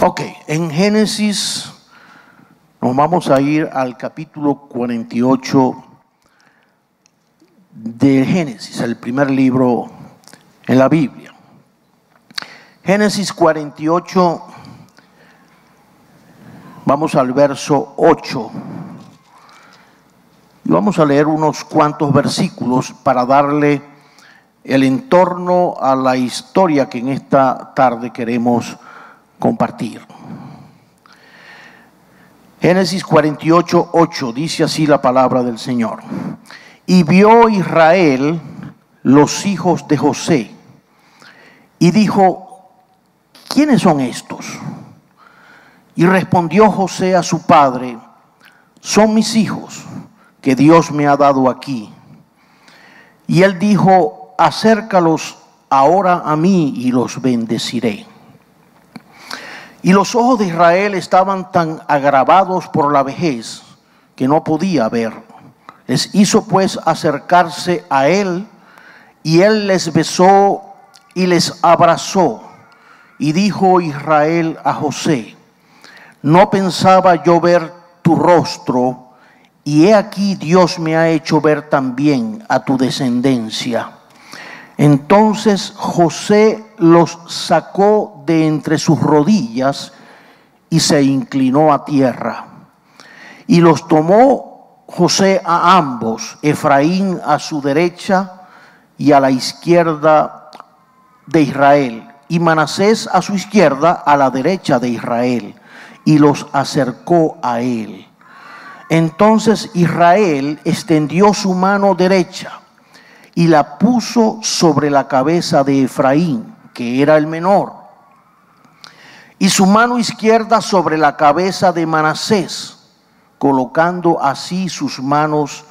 Ok, en Génesis nos vamos a ir al capítulo 48 de Génesis, el primer libro en la Biblia. Génesis 48, vamos al verso 8. Y vamos a leer unos cuantos versículos para darle el entorno a la historia que en esta tarde queremos compartir. Génesis 48, 8, dice así la palabra del Señor. Y vio Israel los hijos de José, y dijo: ¿quiénes son estos? Y respondió José a su padre: son mis hijos, que Dios me ha dado aquí. Y él dijo: acércalos ahora a mí y los bendeciré. Y los ojos de Israel estaban tan agravados por la vejez que no podía ver. Les hizo pues acercarse a él, y él les besó y les abrazó. Y dijo Israel a José: no pensaba yo ver tu rostro, y he aquí Dios me ha hecho ver también a tu descendencia. Entonces José los sacó de entre sus rodillas y se inclinó a tierra. Y los tomó José a ambos, Efraín a su derecha y a la izquierda de Israel, y Manasés a su izquierda, a la derecha de Israel, y los acercó a él. Entonces Israel extendió su mano derecha y la puso sobre la cabeza de Efraín, que era el menor, y su mano izquierda sobre la cabeza de Manasés, colocando así sus manos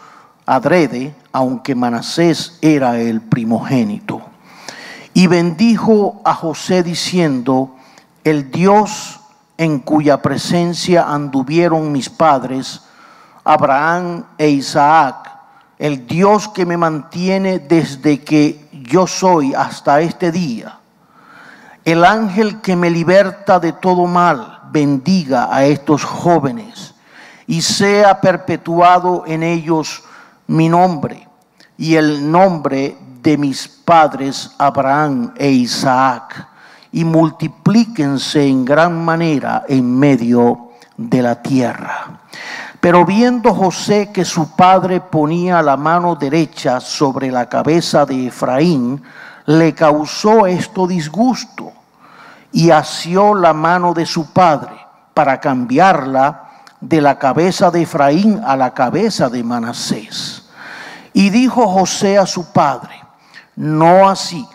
adrede, aunque Manasés era el primogénito. Y bendijo a José diciendo: el Dios en cuya presencia anduvieron mis padres, Abraham e Isaac, el Dios que me mantiene desde que yo soy hasta este día, el ángel que me liberta de todo mal, bendiga a estos jóvenes y sea perpetuado en ellos mi nombre y el nombre de mis padres Abraham e Isaac, y multiplíquense en gran manera en medio de la tierra. Pero viendo José que su padre ponía la mano derecha sobre la cabeza de Efraín, le causó esto disgusto, y asió la mano de su padre para cambiarla de la cabeza de Efraín a la cabeza de Manasés. Y dijo José a su padre: no así,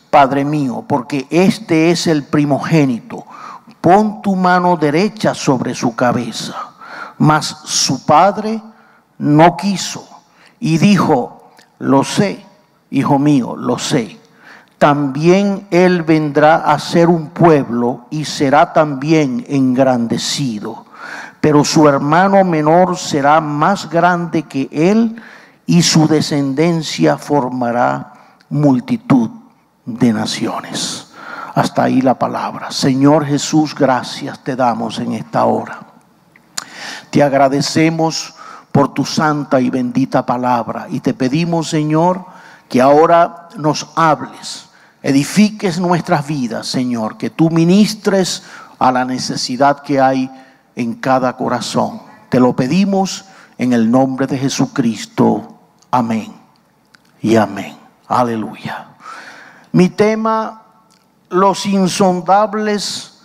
padre mío, porque este es el primogénito. Pon tu mano derecha sobre su cabeza. Mas su padre no quiso, y dijo: lo sé, hijo mío, lo sé. También él vendrá a ser un pueblo y será también engrandecido. Pero su hermano menor será más grande que él, y su descendencia formará multitud de naciones. Hasta ahí la palabra. Señor Jesús, gracias te damos en esta hora. Te agradecemos por tu santa y bendita palabra, y te pedimos, Señor, que ahora nos hables, edifiques nuestras vidas, Señor, que tú ministres a la necesidad que hay en cada corazón. Te lo pedimos en el nombre de Jesucristo. Amén y amén. Aleluya. Mi tema: los insondables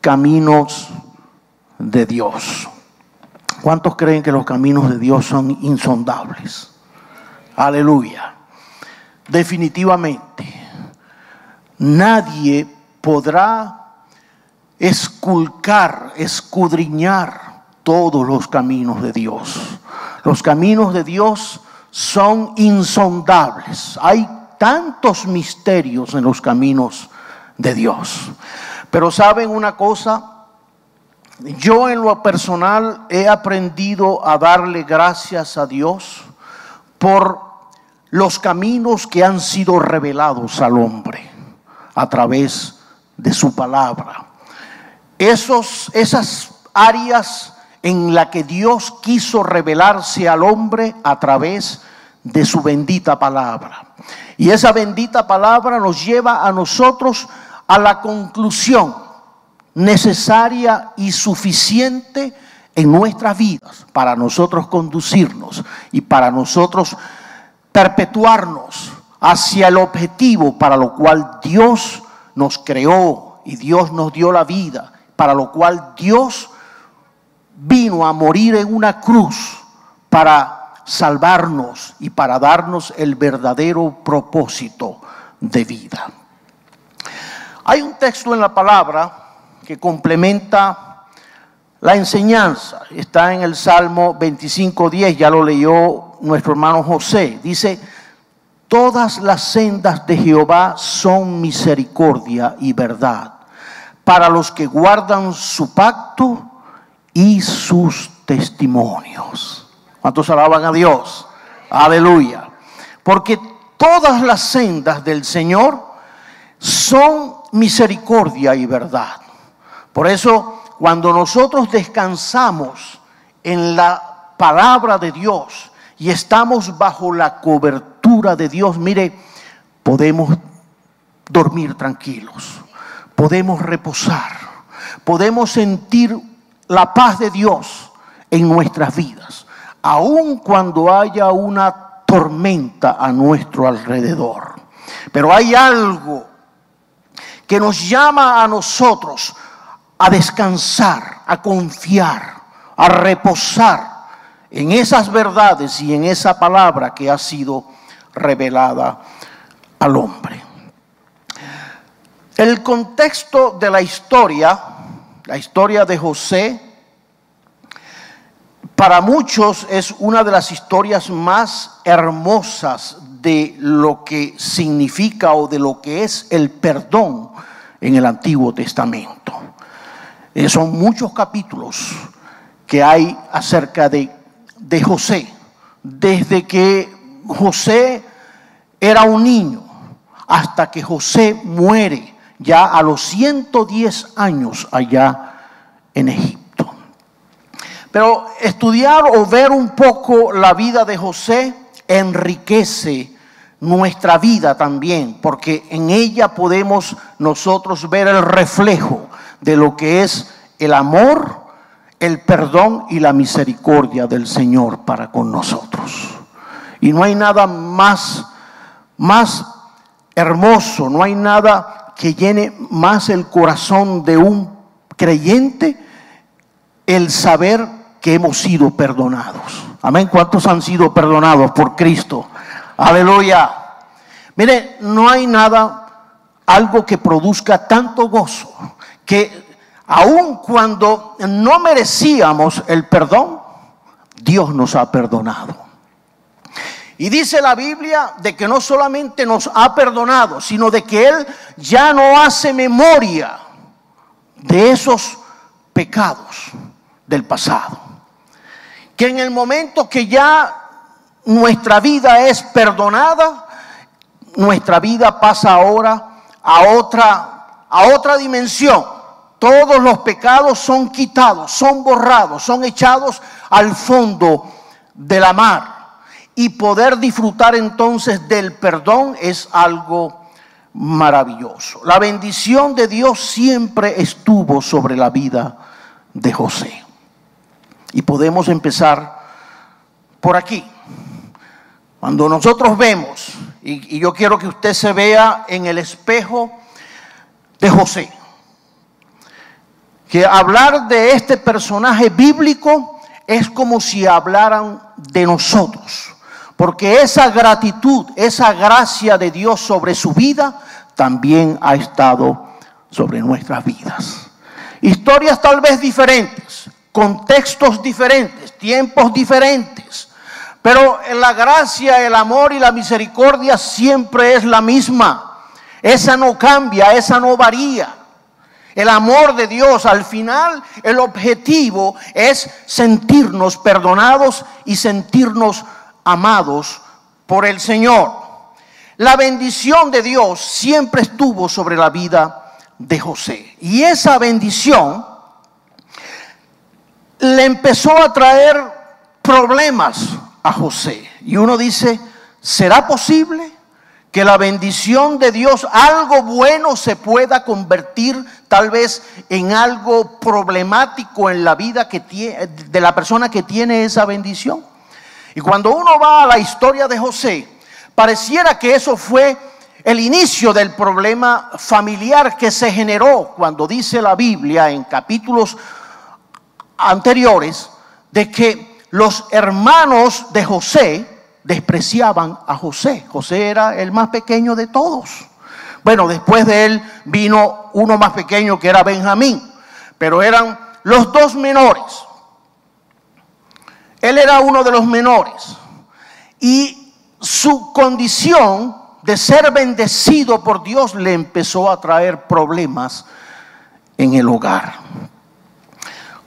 caminos de Dios. ¿Cuántos creen que los caminos de Dios son insondables? Aleluya. Definitivamente, nadie podrá escudriñar todos los caminos de Dios. Los caminos de Dios son insondables. Hay tantos misterios en los caminos de Dios. Pero ¿saben una cosa? Yo en lo personal he aprendido a darle gracias a Dios por los caminos que han sido revelados al hombre a través de su palabra. esas áreas en las que Dios quiso revelarse al hombre a través de su bendita palabra. Y esa bendita palabra nos lleva a nosotros a la conclusión necesaria y suficiente en nuestras vidas para nosotros conducirnos y para nosotros perpetuarnos hacia el objetivo para lo cual Dios nos creó y Dios nos dio la vida, para lo cual Dios vino a morir en una cruz para salvarnos y para darnos el verdadero propósito de vida. Hay un texto en la palabra que complementa la enseñanza. Está en el Salmo 25:10, ya lo leyó nuestro hermano José. Dice: todas las sendas de Jehová son misericordia y verdad para los que guardan su pacto y sus testimonios. ¿Cuántos alaban a Dios? Aleluya. Porque todas las sendas del Señor son misericordia y verdad. Por eso, cuando nosotros descansamos en la palabra de Dios y estamos bajo la cobertura de Dios, mire, podemos dormir tranquilos, podemos reposar, podemos sentir la paz de Dios en nuestras vidas, aun cuando haya una tormenta a nuestro alrededor. Pero hay algo que nos llama a nosotros a descansar, a confiar, a reposar en esas verdades y en esa palabra que ha sido revelada al hombre. El contexto de la historia de José, para muchos es una de las historias más hermosas de lo que significa o de lo que es el perdón en el Antiguo Testamento. Son muchos capítulos que hay acerca de José, desde que José era un niño hasta que José muere ya a los 110 años allá en Egipto. Pero estudiar o ver un poco la vida de José enriquece nuestra vida también, porque en ella podemos nosotros ver el reflejo de lo que es el amor, el perdón y la misericordia del Señor para con nosotros. Y no hay nada más hermoso, no hay nada que llene más el corazón de un creyente, el saber que hemos sido perdonados. Amén. ¿Cuántos han sido perdonados por Cristo? Aleluya. Mire, no hay algo que produzca tanto gozo que aun cuando no merecíamos el perdón, Dios nos ha perdonado. Y dice la Biblia de que no solamente nos ha perdonado, sino de que Él ya no hace memoria de esos pecados del pasado. Que en el momento que ya nuestra vida es perdonada, nuestra vida pasa ahora a otra dimensión. Todos los pecados son quitados, son borrados, son echados al fondo de la mar. Y poder disfrutar entonces del perdón es algo maravilloso. La bendición de Dios siempre estuvo sobre la vida de José. Y podemos empezar por aquí. Cuando nosotros vemos, y yo quiero que usted se vea en el espejo de José, que hablar de este personaje bíblico es como si hablaran de nosotros, porque esa gratitud, esa gracia de Dios sobre su vida también ha estado sobre nuestras vidas. Historias tal vez diferentes, contextos diferentes, tiempos diferentes, pero la gracia, el amor y la misericordia siempre es la misma. Esa no cambia, esa no varía. El amor de Dios, al final, el objetivo es sentirnos perdonados y sentirnos amados por el Señor. La bendición de Dios siempre estuvo sobre la vida de José. Y esa bendición le empezó a traer problemas a José. Y uno dice, ¿será posible que la bendición de Dios, algo bueno, se pueda convertir tal vez en algo problemático en la vida de la persona que tiene esa bendición? Y cuando uno va a la historia de José, pareciera que eso fue el inicio del problema familiar que se generó cuando dice la Biblia en capítulos anteriores de que los hermanos de José despreciaban a José. José era el más pequeño de todos. Bueno, después de él vino uno más pequeño que era Benjamín, pero eran los dos menores. Él era uno de los menores y su condición de ser bendecido por Dios le empezó a traer problemas en el hogar.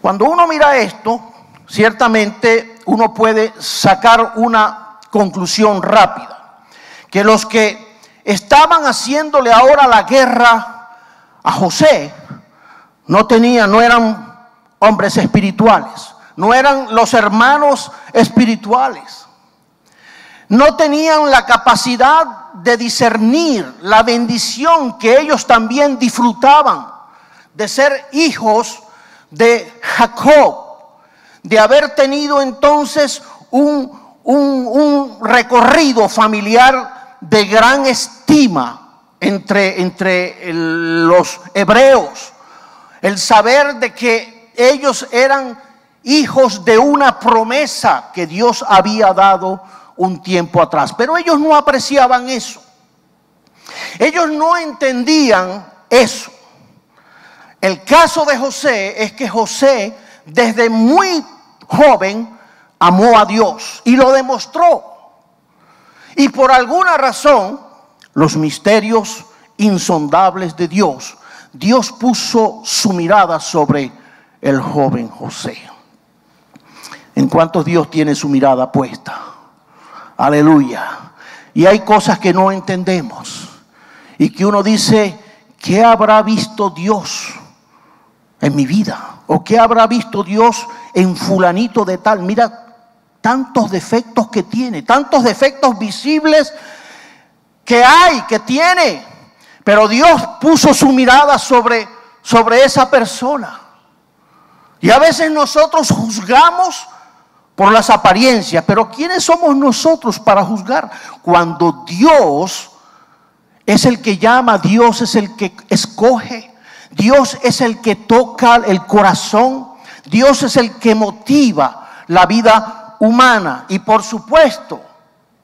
Cuando uno mira esto, ciertamente uno puede sacar una conclusión rápida, que los que estaban haciéndole ahora la guerra a José no eran hombres espirituales, no eran los hermanos espirituales, no tenían la capacidad de discernir la bendición que ellos también disfrutaban de ser hijos de Jacob, de haber tenido entonces un recorrido familiar de gran estima entre los hebreos, el saber de que ellos eran hijos de una promesa que Dios había dado un tiempo atrás. Pero ellos no apreciaban eso, ellos no entendían eso. El caso de José es que José desde muy joven amó a Dios y lo demostró. Y por alguna razón, los misterios insondables de Dios, Dios puso su mirada sobre el joven José. ¿En cuántos Dios tiene su mirada puesta? Aleluya. Y hay cosas que no entendemos y que uno dice, ¿qué habrá visto Dios en mi vida? ¿O qué habrá visto Dios en fulanito de tal? Mira tantos defectos que tiene, tantos defectos visibles que tiene. Pero Dios puso su mirada sobre esa persona. Y a veces nosotros juzgamos por las apariencias, pero ¿quiénes somos nosotros para juzgar? Cuando Dios es el que llama, Dios es el que escoge, Dios es el que toca el corazón, Dios es el que motiva la vida humana. Y por supuesto,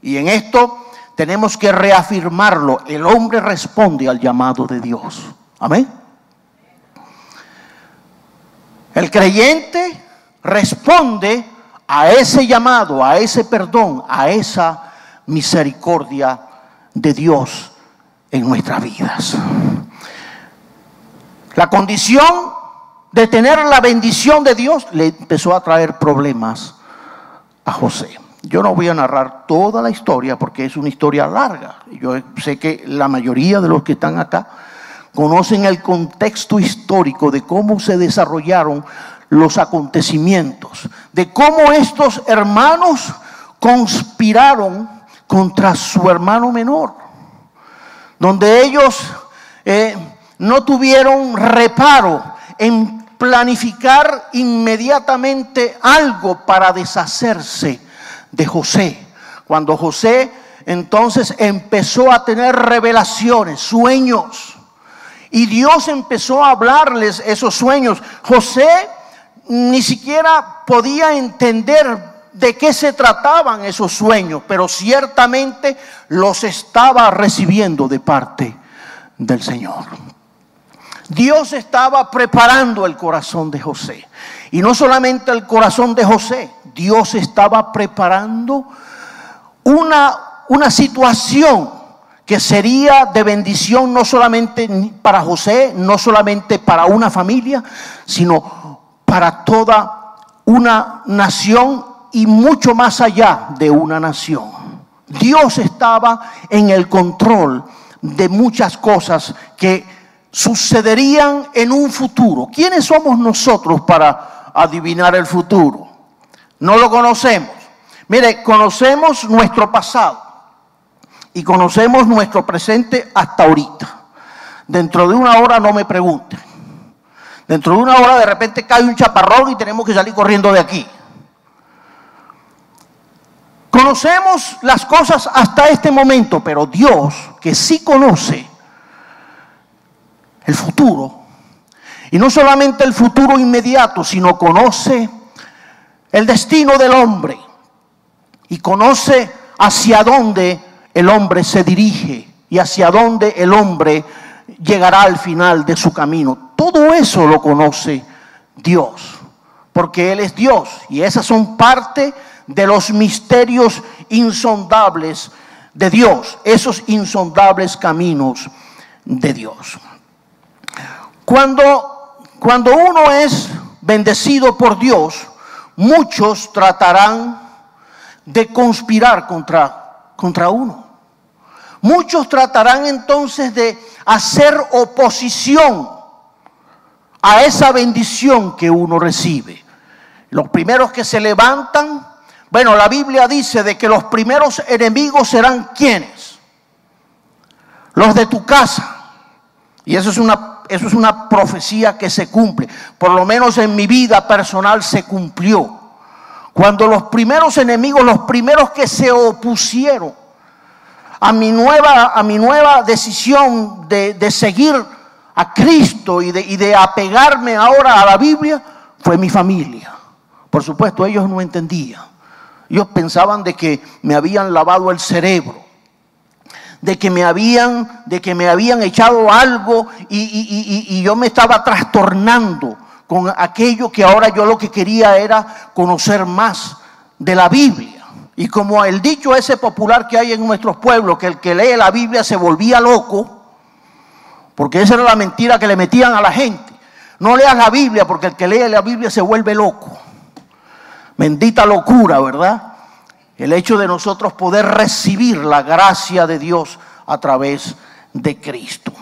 y en esto tenemos que reafirmarlo, el hombre responde al llamado de Dios. Amén. El creyente responde a ese llamado, a ese perdón, a esa misericordia de Dios en nuestras vidas. La condición de tener la bendición de Dios le empezó a traer problemas a José. Yo no voy a narrar toda la historia porque es una historia larga. Yo sé que la mayoría de los que están acá conocen el contexto histórico de cómo se desarrollaron los acontecimientos, de cómo estos hermanos conspiraron contra su hermano menor, donde ellos no tuvieron reparo en planificar inmediatamente algo para deshacerse de José. Cuando José entonces empezó a tener revelaciones, sueños, y Dios empezó a hablarles esos sueños, José ni siquiera podía entender de qué se trataban esos sueños, pero ciertamente los estaba recibiendo de parte del Señor. Dios estaba preparando el corazón de José. Y no solamente el corazón de José, Dios estaba preparando una situación que sería de bendición no solamente para José, no solamente para una familia, sino para toda una nación y mucho más allá de una nación. Dios estaba en el control de muchas cosas que sucederían en un futuro. ¿Quiénes somos nosotros para adivinar el futuro. No lo conocemos. Mire, conocemos nuestro pasado y conocemos nuestro presente hasta ahorita. Dentro de una hora no me pregunten. Dentro de una hora de repente cae un chaparrón y tenemos que salir corriendo de aquí. Conocemos las cosas hasta este momento, pero Dios, que sí conoce el futuro, y no solamente el futuro inmediato, sino conoce el destino del hombre y conoce hacia dónde el hombre se dirige y hacia dónde el hombre llegará al final de su camino. Todo eso lo conoce Dios, porque Él es Dios, y esas son parte de los misterios insondables de Dios, esos insondables caminos de Dios. Cuando uno es bendecido por Dios, muchos tratarán de conspirar contra uno. Muchos tratarán entonces de hacer oposición a esa bendición que uno recibe. Los primeros que se levantan, bueno, la Biblia dice de que los primeros enemigos serán ¿quiénes? Los de tu casa. Y eso es una profecía que se cumple. Por lo menos en mi vida personal se cumplió. Cuando los primeros enemigos, los primeros que se opusieron a mi nueva decisión de seguir a Cristo y de apegarme ahora a la Biblia, fue mi familia. Por supuesto, ellos no entendían. Ellos pensaban de que me habían lavado el cerebro, de que me habían echado algo y yo me estaba trastornando con aquello que ahora yo lo que quería era conocer más de la Biblia. Y como el dicho ese popular que hay en nuestros pueblos, que el que lee la Biblia se volvía loco, porque esa era la mentira que le metían a la gente. No leas la Biblia porque el que lee la Biblia se vuelve loco. Bendita locura, ¿verdad? El hecho de nosotros poder recibir la gracia de Dios a través de Cristo.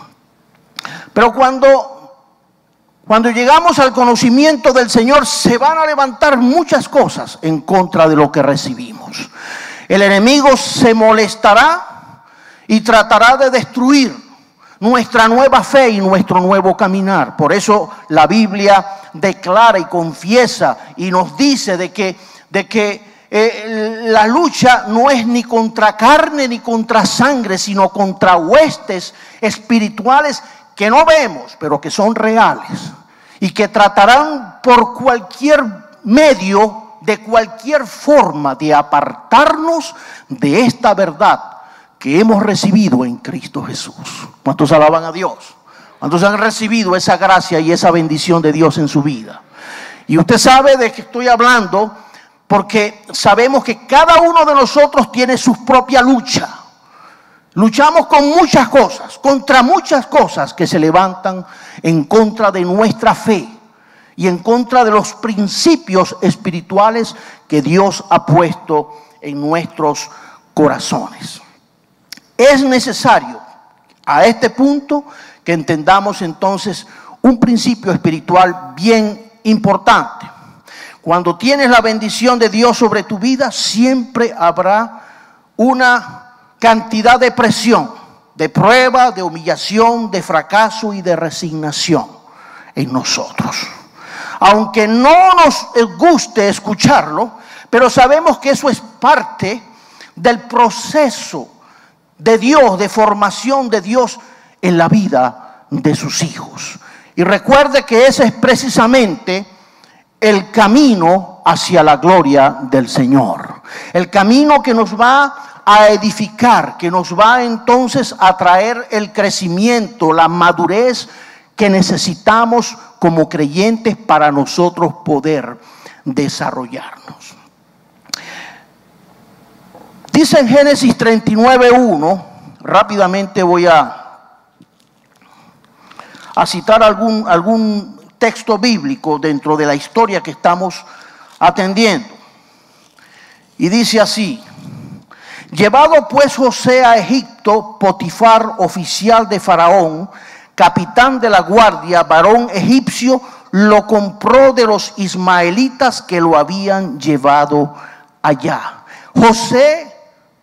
Pero cuando llegamos al conocimiento del Señor, se van a levantar muchas cosas en contra de lo que recibimos. El enemigo se molestará y tratará de destruir nuestra nueva fe y nuestro nuevo caminar. Por eso la Biblia declara y confiesa y nos dice de que la lucha no es ni contra carne ni contra sangre, sino contra huestes espirituales que no vemos, pero que son reales y que tratarán por cualquier medio, de cualquier forma, de apartarnos de esta verdad que hemos recibido en Cristo Jesús. ¿Cuántos alaban a Dios? ¿Cuántos han recibido esa gracia y esa bendición de Dios en su vida? Y usted sabe de qué estoy hablando, porque sabemos que cada uno de nosotros tiene su propia lucha. Luchamos con muchas cosas, contra muchas cosas que se levantan en contra de nuestra fe y en contra de los principios espirituales que Dios ha puesto en nuestros corazones. Es necesario a este punto que entendamos entonces un principio espiritual bien importante. Cuando tienes la bendición de Dios sobre tu vida, siempre habrá una cantidad de presión, de prueba, de humillación, de fracaso y de resignación en nosotros. Aunque no nos guste escucharlo, pero sabemos que eso es parte del proceso de Dios, de formación de Dios en la vida de sus hijos. Y recuerde que ese es precisamente el camino hacia la gloria del Señor. El camino que nos va a edificar, que nos va entonces a traer el crecimiento, la madurez que necesitamos como creyentes para nosotros poder desarrollarnos. Dice en Génesis 39:1, rápidamente voy a citar algún texto bíblico dentro de la historia que estamos atendiendo. Y dice así: llevado pues José a Egipto, Potifar, oficial de Faraón, capitán de la guardia, varón egipcio, lo compró de los ismaelitas que lo habían llevado allá. José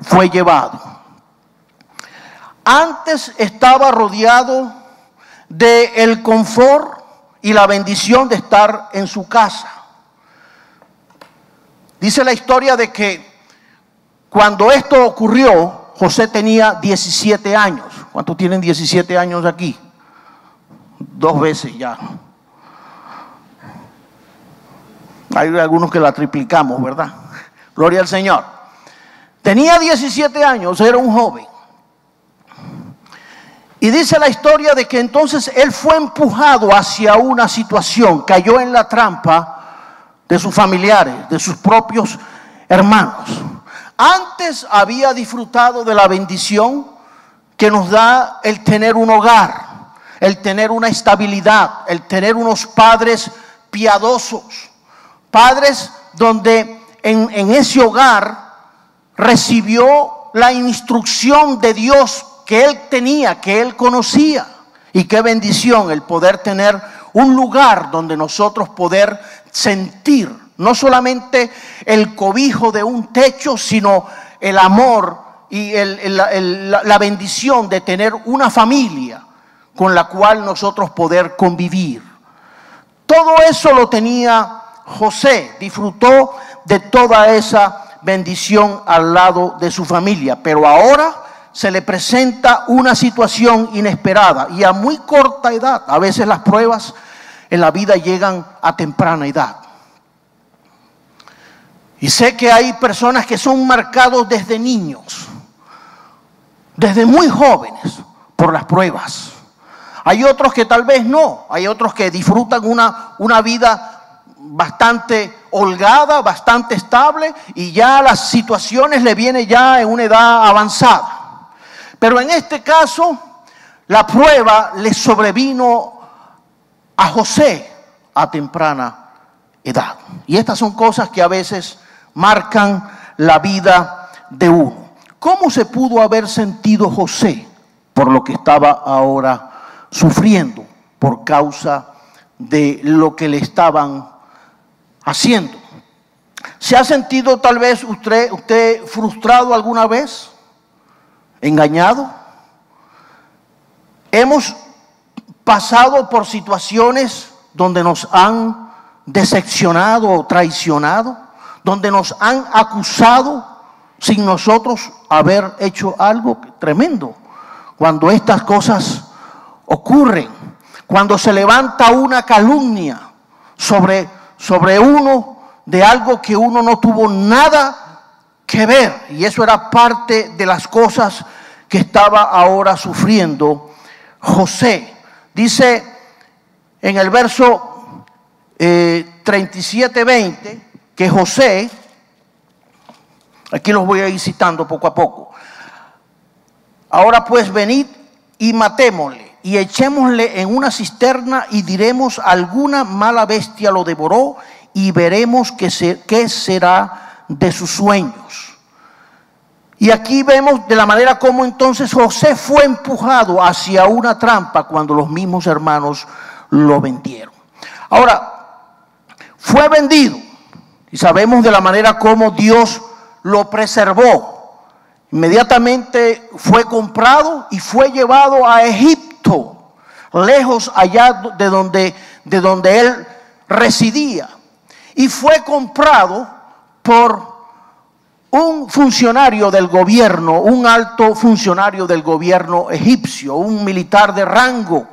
fue llevado. Antes estaba rodeado del confort y la bendición de estar en su casa. Dice la historia de que cuando esto ocurrió, José tenía 17 años. ¿Cuántos tienen 17 años aquí? 2 veces ya. Hay algunos que la triplicamos, ¿verdad? Gloria al Señor. Tenía 17 años, era un joven. Y dice la historia de que entonces él fue empujado hacia una situación, cayó en la trampa de sus familiares, de sus propios hermanos. Antes había disfrutado de la bendición que nos da el tener un hogar, el tener una estabilidad, el tener unos padres piadosos, padres donde en ese hogar recibió la instrucción de Dios que él tenía, que él conocía. Y qué bendición el poder tener un lugar donde nosotros poder sentir no solamente el cobijo de un techo, sino el amor y la bendición de tener una familia con la cual nosotros poder convivir. Todo eso lo tenía José, disfrutó de toda esa bendición al lado de su familia, pero ahora se le presenta una situación inesperada y a muy corta edad. A veces las pruebas en la vida llegan a temprana edad. Y sé que hay personas que son marcados desde niños, desde muy jóvenes, por las pruebas. Hay otros que tal vez no, hay otros que disfrutan una vida bastante holgada, bastante estable, y ya las situaciones le vienen ya en una edad avanzada. Pero en este caso, la prueba le sobrevino a José a temprana edad. Y estas son cosas que a veces marcan la vida de uno. ¿Cómo se pudo haber sentido José por lo que estaba ahora sufriendo por causa de lo que le estaban haciendo? ¿Se ha sentido tal vez usted frustrado alguna vez? ¿Engañado? Hemos pasado por situaciones donde nos han decepcionado o traicionado, donde nos han acusado sin nosotros haber hecho algo tremendo. Cuando estas cosas ocurren, cuando se levanta una calumnia sobre uno de algo que uno no tuvo nada que ver, y eso era parte de las cosas que estaba ahora sufriendo José. Dice en el verso 37-20 que José, aquí los voy a ir citando poco a poco. Ahora pues venid y matémosle y echémosle en una cisterna y diremos: alguna mala bestia lo devoró, y veremos qué será de sus sueños. Y aquí vemos de la manera como entonces José fue empujado hacia una trampa cuando los mismos hermanos lo vendieron. Ahora, fue vendido y sabemos de la manera como Dios lo preservó. Inmediatamente fue comprado y fue llevado a Egipto, lejos allá de donde él residía, y fue comprado por un funcionario del gobierno, un alto funcionario del gobierno egipcio, un militar de rango.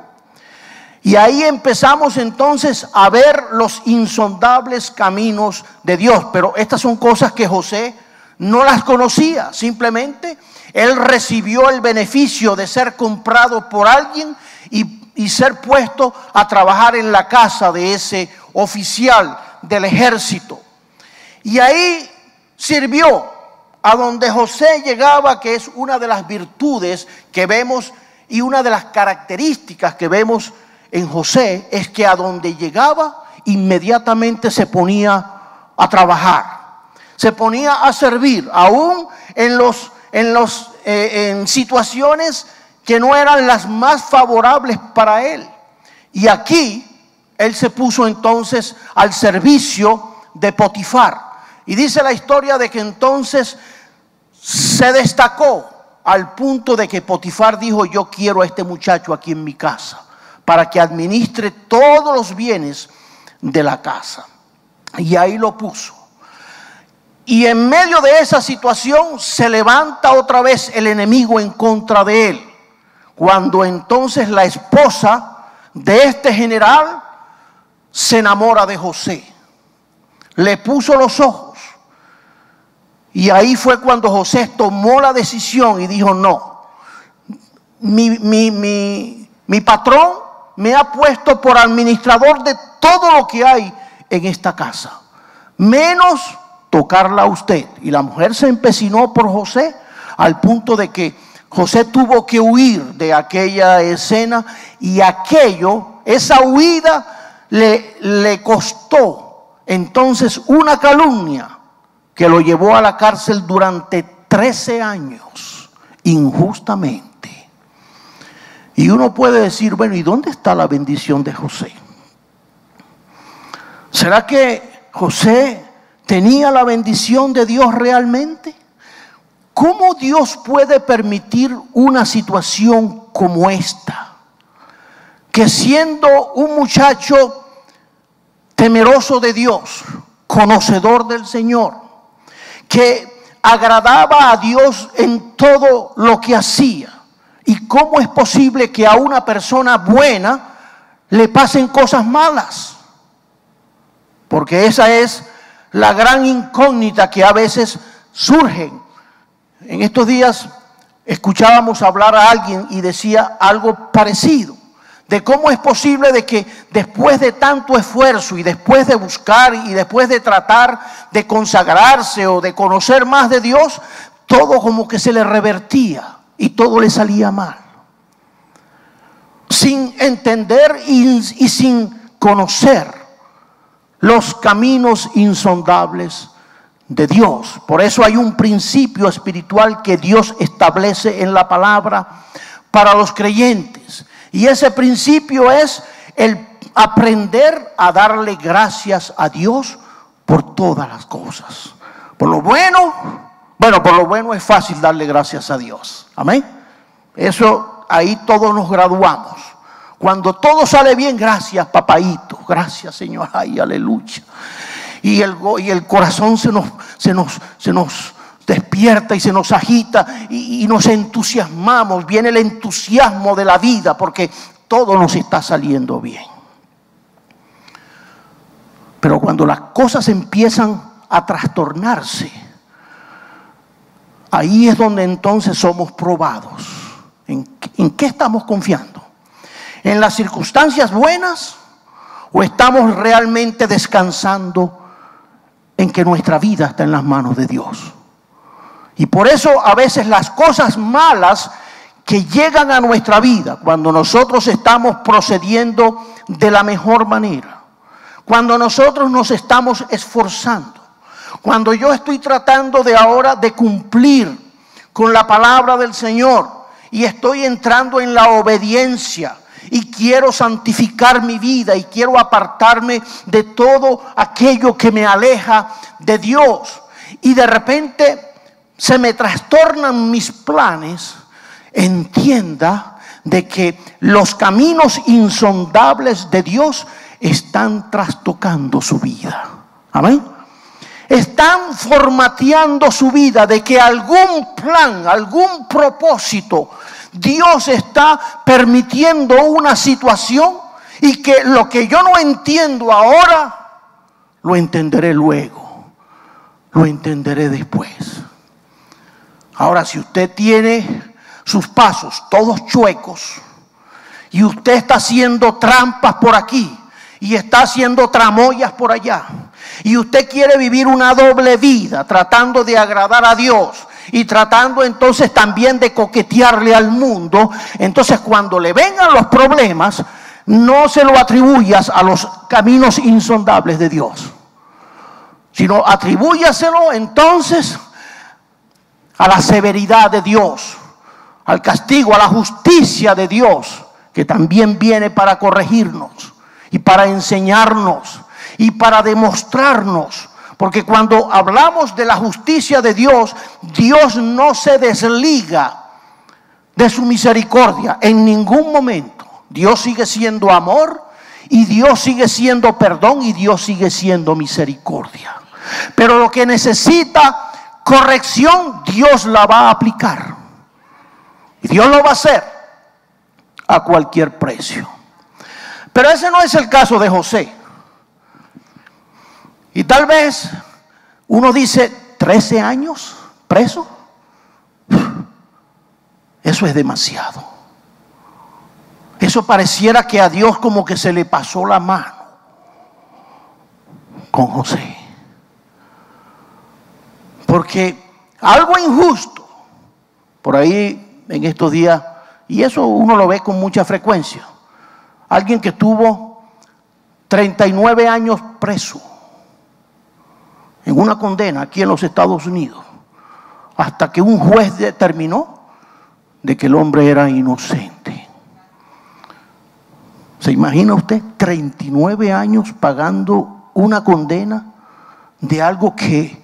Y ahí empezamos entonces a ver los insondables caminos de Dios. Pero estas son cosas que José no las conocía. Simplemente él recibió el beneficio de ser comprado por alguien y ser puesto a trabajar en la casa de ese oficial del ejército. Y ahí sirvió a donde José llegaba, que es una de las virtudes que vemos y una de las características que vemos en José, es que a donde llegaba inmediatamente se ponía a trabajar, se ponía a servir, aún en situaciones que no eran las más favorables para él. Y aquí él se puso entonces al servicio de Potifar. Y dice la historia de que entonces se destacó al punto de que Potifar dijo: yo quiero a este muchacho aquí en mi casa para que administre todos los bienes de la casa. Y ahí lo puso. Y en medio de esa situación se levanta otra vez el enemigo en contra de él. Cuando entonces la esposa de este general se enamora de José, le puso los ojos. Y ahí fue cuando José tomó la decisión y dijo: no, mi patrón me ha puesto por administrador de todo lo que hay en esta casa, menos tocarla a usted. Y la mujer se empecinó por José al punto de que José tuvo que huir de aquella escena, y esa huida le costó entonces una calumnia que lo llevó a la cárcel durante 13 años injustamente. Y uno puede decir: bueno, ¿y dónde está la bendición de José? ¿Será que José tenía la bendición de Dios realmente? ¿Cómo Dios puede permitir una situación como esta? Que siendo un muchacho temeroso de Dios, conocedor del Señor, que agradaba a Dios en todo lo que hacía, ¿y cómo es posible que a una persona buena le pasen cosas malas? Porque esa es la gran incógnita que a veces surgen. En estos días escuchábamos hablar a alguien y decía algo parecido, de cómo es posible de que después de tanto esfuerzo y después de buscar y después de tratar de consagrarse o de conocer más de Dios, todo como que se le revertía y todo le salía mal, sin entender y sin conocer los caminos insondables de Dios. Por eso hay un principio espiritual que Dios establece en la palabra para los creyentes. Y ese principio es el aprender a darle gracias a Dios por todas las cosas. Por lo bueno, por lo bueno es fácil darle gracias a Dios. Amén. Eso ahí todos nos graduamos. Cuando todo sale bien, gracias papaíto, gracias Señor, ay, aleluya. Y el corazón se nos despierta y se nos agita y nos entusiasmamos. Viene el entusiasmo de la vida porque todo nos está saliendo bien. Pero cuando las cosas empiezan a trastornarse, ahí es donde entonces somos probados. ¿En qué estamos confiando? ¿En las circunstancias buenas o estamos realmente descansando en que nuestra vida está en las manos de Dios? Y por eso a veces las cosas malas que llegan a nuestra vida, cuando nosotros estamos procediendo de la mejor manera, cuando nosotros nos estamos esforzando, cuando yo estoy tratando de ahora de cumplir con la palabra del Señor y estoy entrando en la obediencia y quiero santificar mi vida y quiero apartarme de todo aquello que me aleja de Dios, y de repente se me trastornan mis planes, entienda de que los caminos insondables de Dios están trastocando su vida. Amén. Están formateando su vida, de que algún plan, algún propósito, Dios está permitiendo una situación, y que lo que yo no entiendo ahora, lo entenderé luego, lo entenderé después. Ahora, si usted tiene sus pasos todos chuecos y usted está haciendo trampas por aquí y está haciendo tramoyas por allá, y usted quiere vivir una doble vida tratando de agradar a Dios y tratando entonces también de coquetearle al mundo, entonces cuando le vengan los problemas, no se lo atribuyas a los caminos insondables de Dios, sino atribúyaselo entonces a la severidad de Dios, al castigo, a la justicia de Dios, que también viene para corregirnos y para enseñarnos y para demostrarnos. Porque cuando hablamos de la justicia de Dios, Dios no se desliga de su misericordia en ningún momento. Dios sigue siendo amor, y Dios sigue siendo perdón, y Dios sigue siendo misericordia. Pero lo que necesita corrección, Dios la va a aplicar. Y Dios lo va a hacer a cualquier precio. Pero ese no es el caso de José. Y tal vez uno dice, 13 años preso. Eso es demasiado. Eso pareciera que a Dios como que se le pasó la mano con José. Porque algo injusto por ahí en estos días, y eso uno lo ve con mucha frecuencia. Alguien que tuvo 39 años preso en una condena aquí en los Estados Unidos, hasta que un juez determinó de que el hombre era inocente. ¿Se imagina usted 39 años pagando una condena de algo que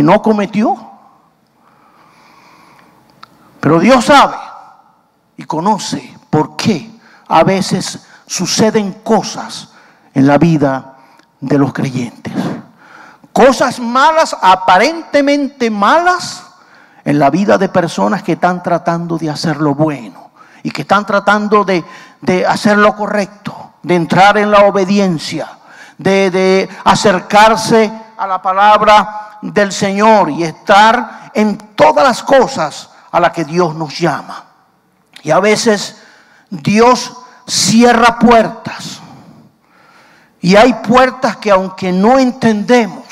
no cometió? Pero Dios sabe y conoce por qué a veces suceden cosas en la vida de los creyentes. Cosas malas, aparentemente malas, en la vida de personas que están tratando de hacer lo bueno y que están tratando de hacer lo correcto, de entrar en la obediencia, de acercarse a la palabra del Señor y estar en todas las cosas a las que Dios nos llama. Y a veces Dios cierra puertas, y hay puertas que aunque no entendemos,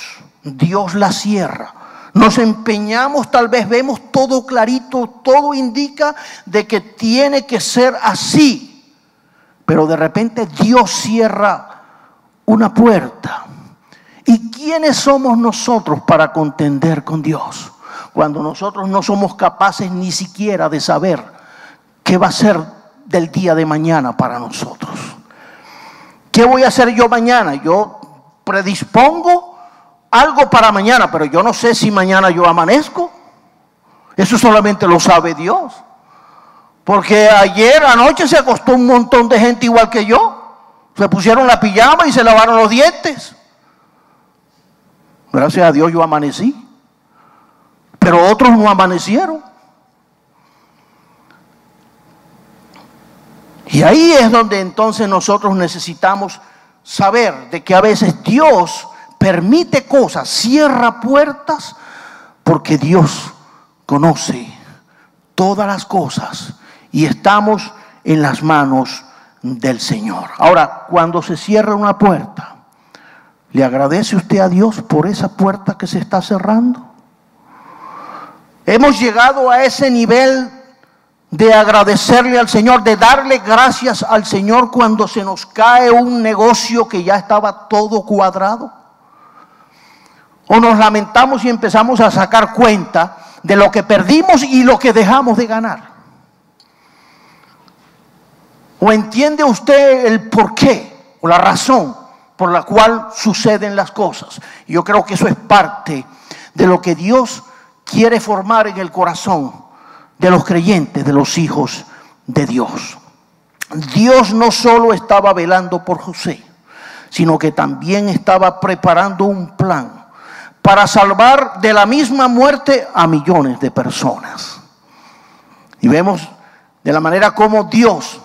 Dios las cierra. Nos empeñamos, tal vez vemos todo clarito, todo indica de que tiene que ser así, pero de repente Dios cierra una puerta. ¿Y quiénes somos nosotros para contender con Dios cuando nosotros no somos capaces ni siquiera de saber qué va a ser del día de mañana para nosotros? ¿Qué voy a hacer yo mañana? Yo predispongo algo para mañana, pero yo no sé si mañana yo amanezco. Eso solamente lo sabe Dios. Porque ayer anoche se acostó un montón de gente igual que yo. Se pusieron la pijama y se lavaron los dientes. Gracias a Dios yo amanecí. Pero otros no amanecieron. Y ahí es donde entonces nosotros necesitamos saber de que a veces Dios permite cosas, cierra puertas, porque Dios conoce todas las cosas y estamos en las manos del Señor. Ahora, cuando se cierra una puerta, ¿le agradece usted a Dios por esa puerta que se está cerrando? Hemos llegado a ese nivel de agradecerle al Señor, de darle gracias al Señor cuando se nos cae un negocio que ya estaba todo cuadrado. O nos lamentamos y empezamos a sacar cuenta de lo que perdimos y lo que dejamos de ganar. ¿O entiende usted el porqué o la razón por la cual suceden las cosas? Yo creo que eso es parte de lo que Dios quiere formar en el corazón de los creyentes, de los hijos de Dios. Dios no solo estaba velando por José, sino que también estaba preparando un plan para salvar de la misma muerte a millones de personas. Y vemos de la manera como Dios,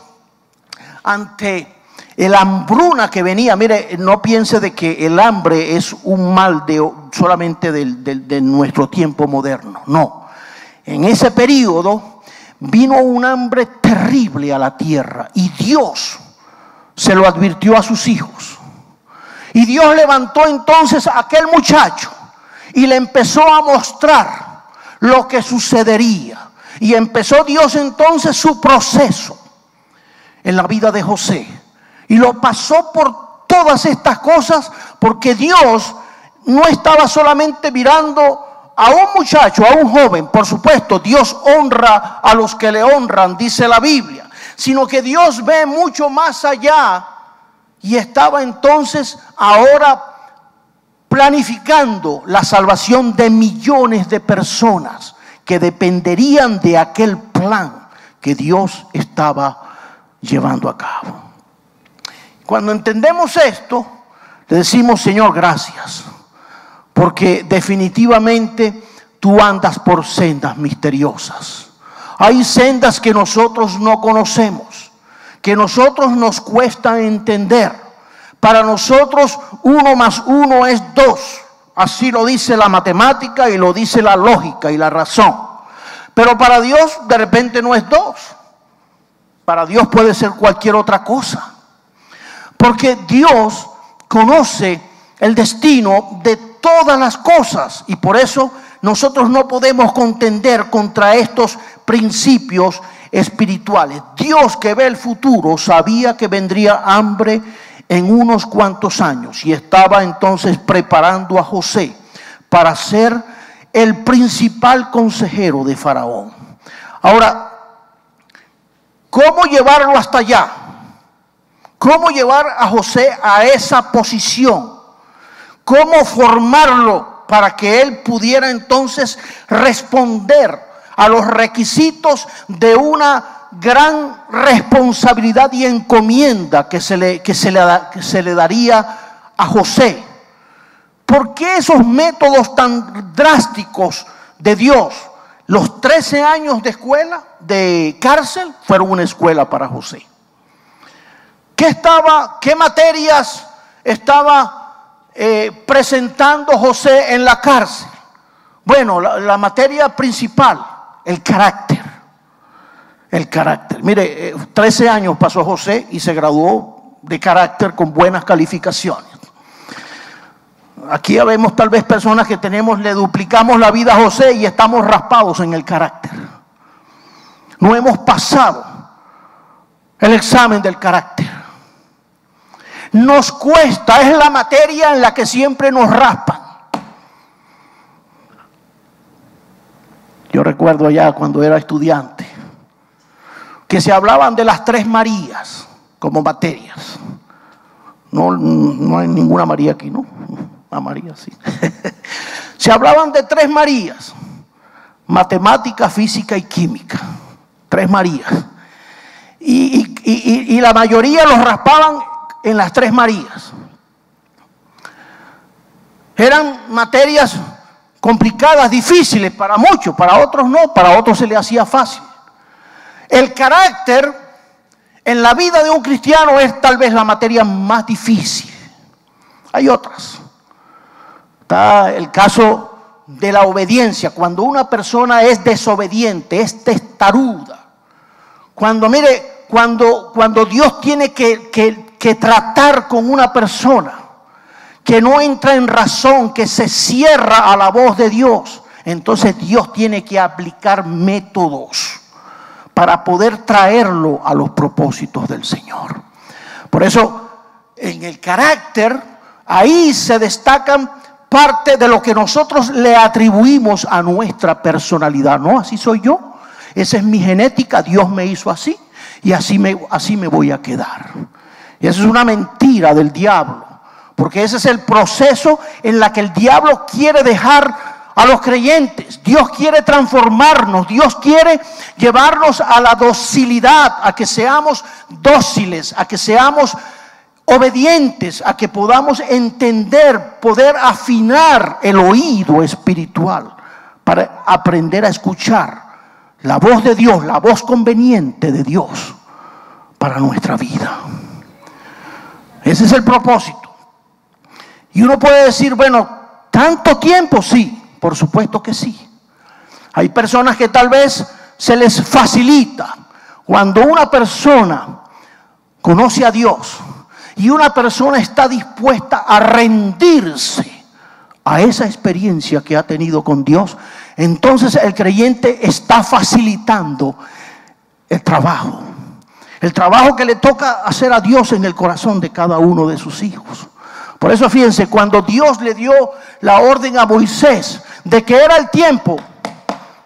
ante la hambruna que venía, mire, no piense de que el hambre es un mal solamente de nuestro tiempo moderno, no. En ese periodo vino un hambre terrible a la tierra y Dios se lo advirtió a sus hijos. Y Dios levantó entonces a aquel muchacho y le empezó a mostrar lo que sucedería. Y empezó Dios entonces su proceso en la vida de José. Y lo pasó por todas estas cosas porque Dios no estaba solamente mirando a un muchacho, a un joven. Por supuesto, Dios honra a los que le honran, dice la Biblia. Sino que Dios ve mucho más allá y estaba entonces ahora planificando la salvación de millones de personas que dependerían de aquel plan que Dios estaba llevando a cabo. Cuando entendemos esto, le decimos: Señor, gracias, porque definitivamente tú andas por sendas misteriosas. Hay sendas que nosotros no conocemos, que nosotros nos cuesta entender. Para nosotros 1 más 1 es 2. Así lo dice la matemática y lo dice la lógica y la razón. Pero para Dios de repente no es 2. Para Dios puede ser cualquier otra cosa. Porque Dios conoce el destino de todas las cosas. Y por eso nosotros no podemos contender contra estos principios espirituales. Dios, que ve el futuro, sabía que vendría hambre en unos cuantos años y estaba entonces preparando a José para ser el principal consejero de Faraón. Ahora, ¿cómo llevarlo hasta allá? ¿Cómo llevar a José a esa posición? ¿Cómo formarlo para que él pudiera entonces responder a los requisitos de una gran responsabilidad y encomienda que se le daría a José? ¿Por qué esos métodos tan drásticos de Dios? Los 13 años de escuela, de cárcel, fueron una escuela para José. ¿Qué materias estaba presentando José en la cárcel? Bueno, la materia principal, el carácter. El carácter. Mire, 13 años pasó José y se graduó de carácter con buenas calificaciones. Aquí vemos tal vez personas que le duplicamos la vida a José y estamos raspados en el carácter. No hemos pasado el examen del carácter. Nos cuesta, es la materia en la que siempre nos raspan. Yo recuerdo allá cuando era estudiante que se hablaban de las 3 Marías como materias. No hay ninguna María aquí, ¿no? Ah, María, sí. Se hablaban de 3 Marías: matemática, física y química. 3 Marías. Y la mayoría los raspaban en las 3 Marías. Eran materias complicadas, difíciles para muchos, para otros no, para otros se les hacía fácil. El carácter en la vida de un cristiano es tal vez la materia más difícil. Hay otras. Está el caso de la obediencia. Cuando una persona es desobediente, es testaruda. Cuando Dios tiene que tratar con una persona que no entra en razón, que se cierra a la voz de Dios, entonces Dios tiene que aplicar métodos para poder traerlo a los propósitos del Señor. Por eso, en el carácter, ahí se destacan parte de lo que nosotros le atribuimos a nuestra personalidad. No, así soy yo, esa es mi genética, Dios me hizo así y así me voy a quedar. Y eso es una mentira del diablo, porque ese es el proceso en la que el diablo quiere dejar a los creyentes. Dios quiere transformarnos, Dios quiere llevarnos a la docilidad, a que seamos dóciles, a que seamos obedientes, a que podamos entender, poder afinar el oído espiritual para aprender a escuchar la voz de Dios, la voz conveniente de Dios para nuestra vida. Ese es el propósito. Y uno puede decir, bueno, ¿tanto tiempo? Sí, por supuesto que sí. Hay personas que tal vez se les facilita. Cuando una persona conoce a Dios y una persona está dispuesta a rendirse a esa experiencia que ha tenido con Dios, entonces el creyente está facilitando el trabajo que le toca hacer a Dios en el corazón de cada uno de sus hijos. Por eso fíjense, cuando Dios le dio la orden a Moisés de que era el tiempo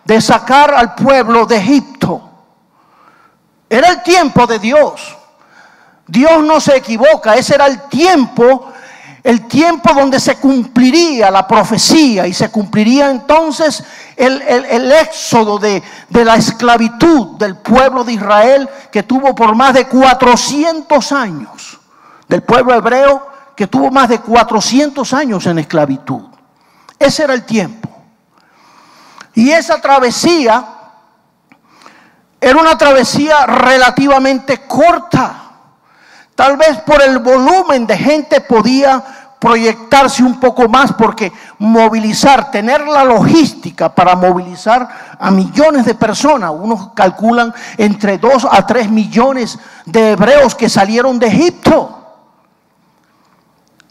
de sacar al pueblo de Egipto, era el tiempo de Dios Dios no se equivoca. Ese era el tiempo donde se cumpliría la profecía y se cumpliría entonces el éxodo de la esclavitud del pueblo de Israel, que tuvo por más de 400 años, del pueblo hebreo que tuvo más de 400 años en esclavitud. Ese era el tiempo. Y esa travesía era una travesía relativamente corta. Tal vez por el volumen de gente podía proyectarse un poco más, porque tener la logística para movilizar a millones de personas, unos calculan entre 2 a 3 millones de hebreos que salieron de Egipto.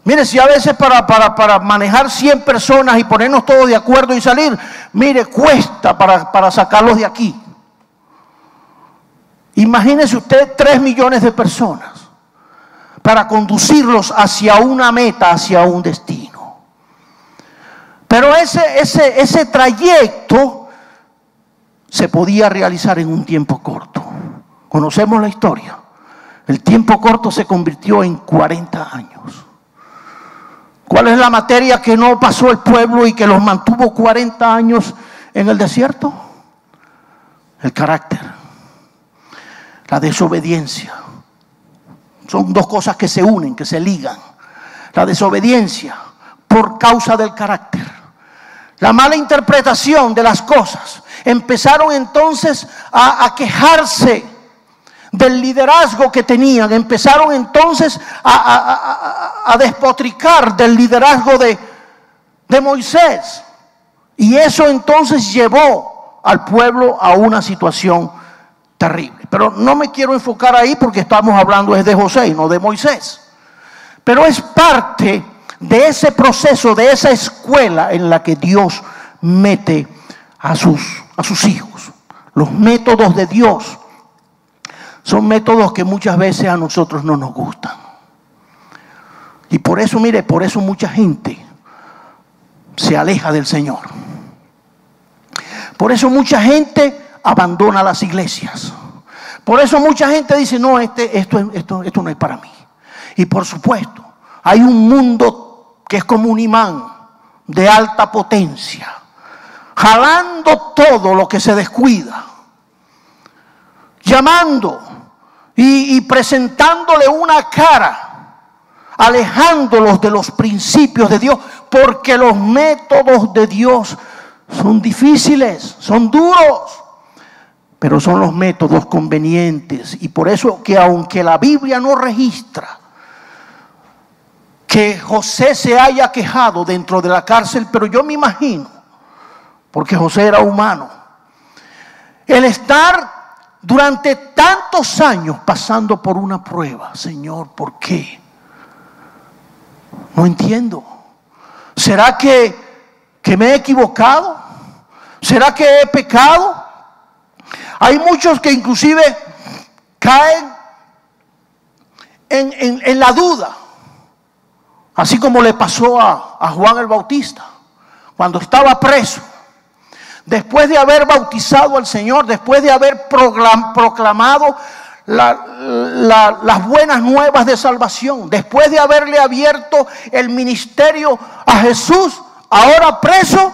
Mire, si a veces para manejar 100 personas y ponernos todos de acuerdo y salir, mire, cuesta para sacarlos de aquí. Imagínese usted 3 millones de personas para conducirlos hacia una meta, hacia un destino. Pero ese trayecto se podía realizar en un tiempo corto. Conocemos la historia. El tiempo corto se convirtió en 40 años. ¿Cuál es la materia que no pasó el pueblo y que los mantuvo 40 años en el desierto? El carácter, la desobediencia. Son dos cosas que se unen, que se ligan. La desobediencia por causa del carácter, la mala interpretación de las cosas. Empezaron entonces a quejarse del liderazgo que tenían. Empezaron entonces a despotricar del liderazgo de Moisés. Y eso entonces llevó al pueblo a una situación terrible. Pero no me quiero enfocar ahí, porque estamos hablando de José y no de Moisés. Pero es parte de ese proceso, de esa escuela en la que Dios mete a sus hijos. Los métodos de Dios son métodos que muchas veces a nosotros no nos gustan. Y por eso, mire, por eso mucha gente se aleja del Señor. Por eso mucha gente abandona las iglesias. Por eso mucha gente dice, no, esto no es para mí. Y por supuesto, hay un mundo que es como un imán de alta potencia, jalando todo lo que se descuida, llamando y presentándole una cara, alejándolos de los principios de Dios, porque los métodos de Dios son difíciles, son duros, pero son los métodos convenientes. Y por eso que aunque la Biblia no registra que José se haya quejado dentro de la cárcel, pero yo me imagino, porque José era humano, el estar durante tantos años pasando por una prueba. Señor, ¿por qué? No entiendo. ¿Será que me he equivocado? ¿Será que he pecado? Hay muchos que inclusive caen en la duda, así como le pasó a Juan el Bautista cuando estaba preso. Después de haber bautizado al Señor, después de haber proclamado las buenas nuevas de salvación, después de haberle abierto el ministerio a Jesús, ahora preso,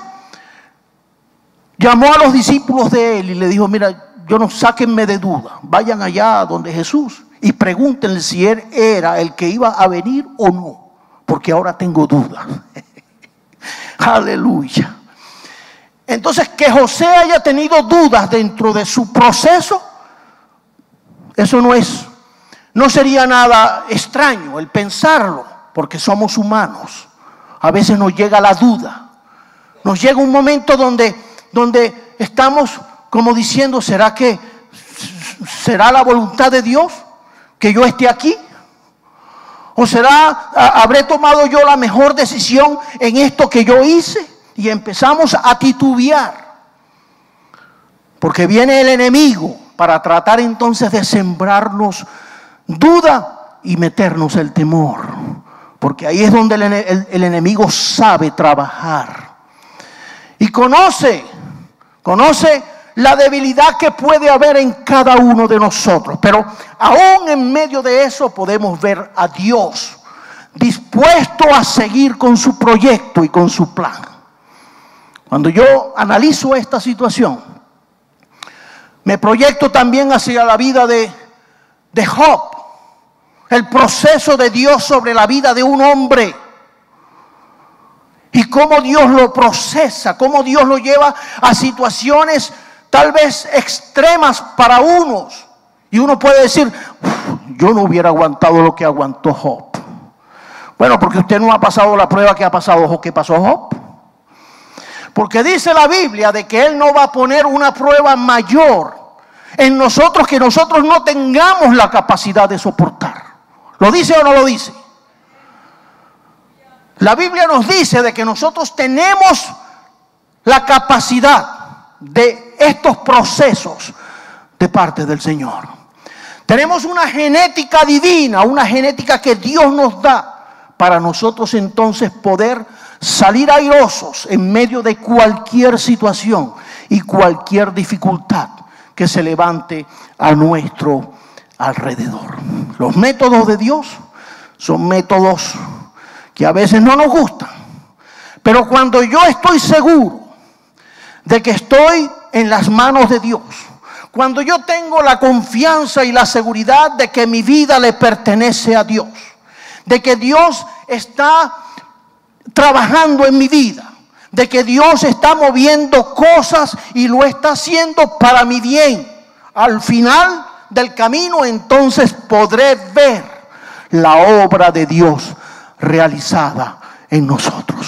llamó a los discípulos de él y le dijo, mira, sáquenme de duda, vayan allá donde Jesús y pregúntenle si él era el que iba a venir o no, porque ahora tengo dudas. Aleluya. Entonces, que José haya tenido dudas dentro de su proceso, eso no sería nada extraño el pensarlo, porque somos humanos. A veces nos llega la duda, nos llega un momento donde estamos como diciendo, ¿será la voluntad de Dios que yo esté aquí? ¿O habré tomado yo la mejor decisión en esto que yo hice? Y empezamos a titubear, porque viene el enemigo para tratar entonces de sembrarnos duda y meternos el temor, porque ahí es donde el enemigo sabe trabajar y conoce la debilidad que puede haber en cada uno de nosotros. Pero aún en medio de eso podemos ver a Dios dispuesto a seguir con su proyecto y con su plan. Cuando yo analizo esta situación, me proyecto también hacia la vida de Job, el proceso de Dios sobre la vida de un hombre y cómo Dios lo procesa, cómo Dios lo lleva a situaciones tal vez extremas para unos. Y uno puede decir, yo no hubiera aguantado lo que aguantó Job. Bueno, porque usted no ha pasado la prueba que ha pasado Job, que pasó Job. Porque dice la Biblia de que Él no va a poner una prueba mayor en nosotros que nosotros no tengamos la capacidad de soportar. ¿Lo dice o no lo dice? La Biblia nos dice de que nosotros tenemos la capacidad de estos procesos de parte del Señor. Tenemos una genética divina, una genética que Dios nos da para nosotros entonces poder salir airosos en medio de cualquier situación y cualquier dificultad que se levante a nuestro alrededor. Los métodos de Dios son métodos que a veces no nos gustan, pero cuando yo estoy seguro de que estoy en las manos de Dios, cuando yo tengo la confianza y la seguridad de que mi vida le pertenece a Dios, de que Dios está trabajando en mi vida, de que Dios está moviendo cosas y lo está haciendo para mi bien, al final del camino entonces podré ver la obra de Dios realizada en nosotros.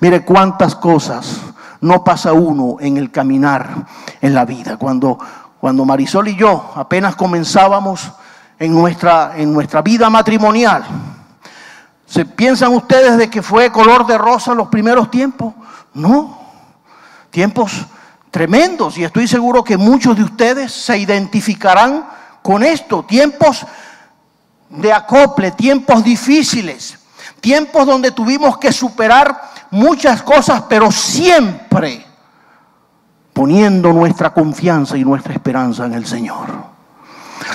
Mire cuántas cosas no pasa uno en el caminar en la vida. Cuando Marisol y yo apenas comenzábamos en nuestra vida matrimonial, ¿se piensan ustedes de que fue color de rosa los primeros tiempos? No, tiempos tremendos, y estoy seguro que muchos de ustedes se identificarán con esto. Tiempos de acople, tiempos difíciles, tiempos donde tuvimos que superar muchas cosas, pero siempre poniendo nuestra confianza y nuestra esperanza en el Señor,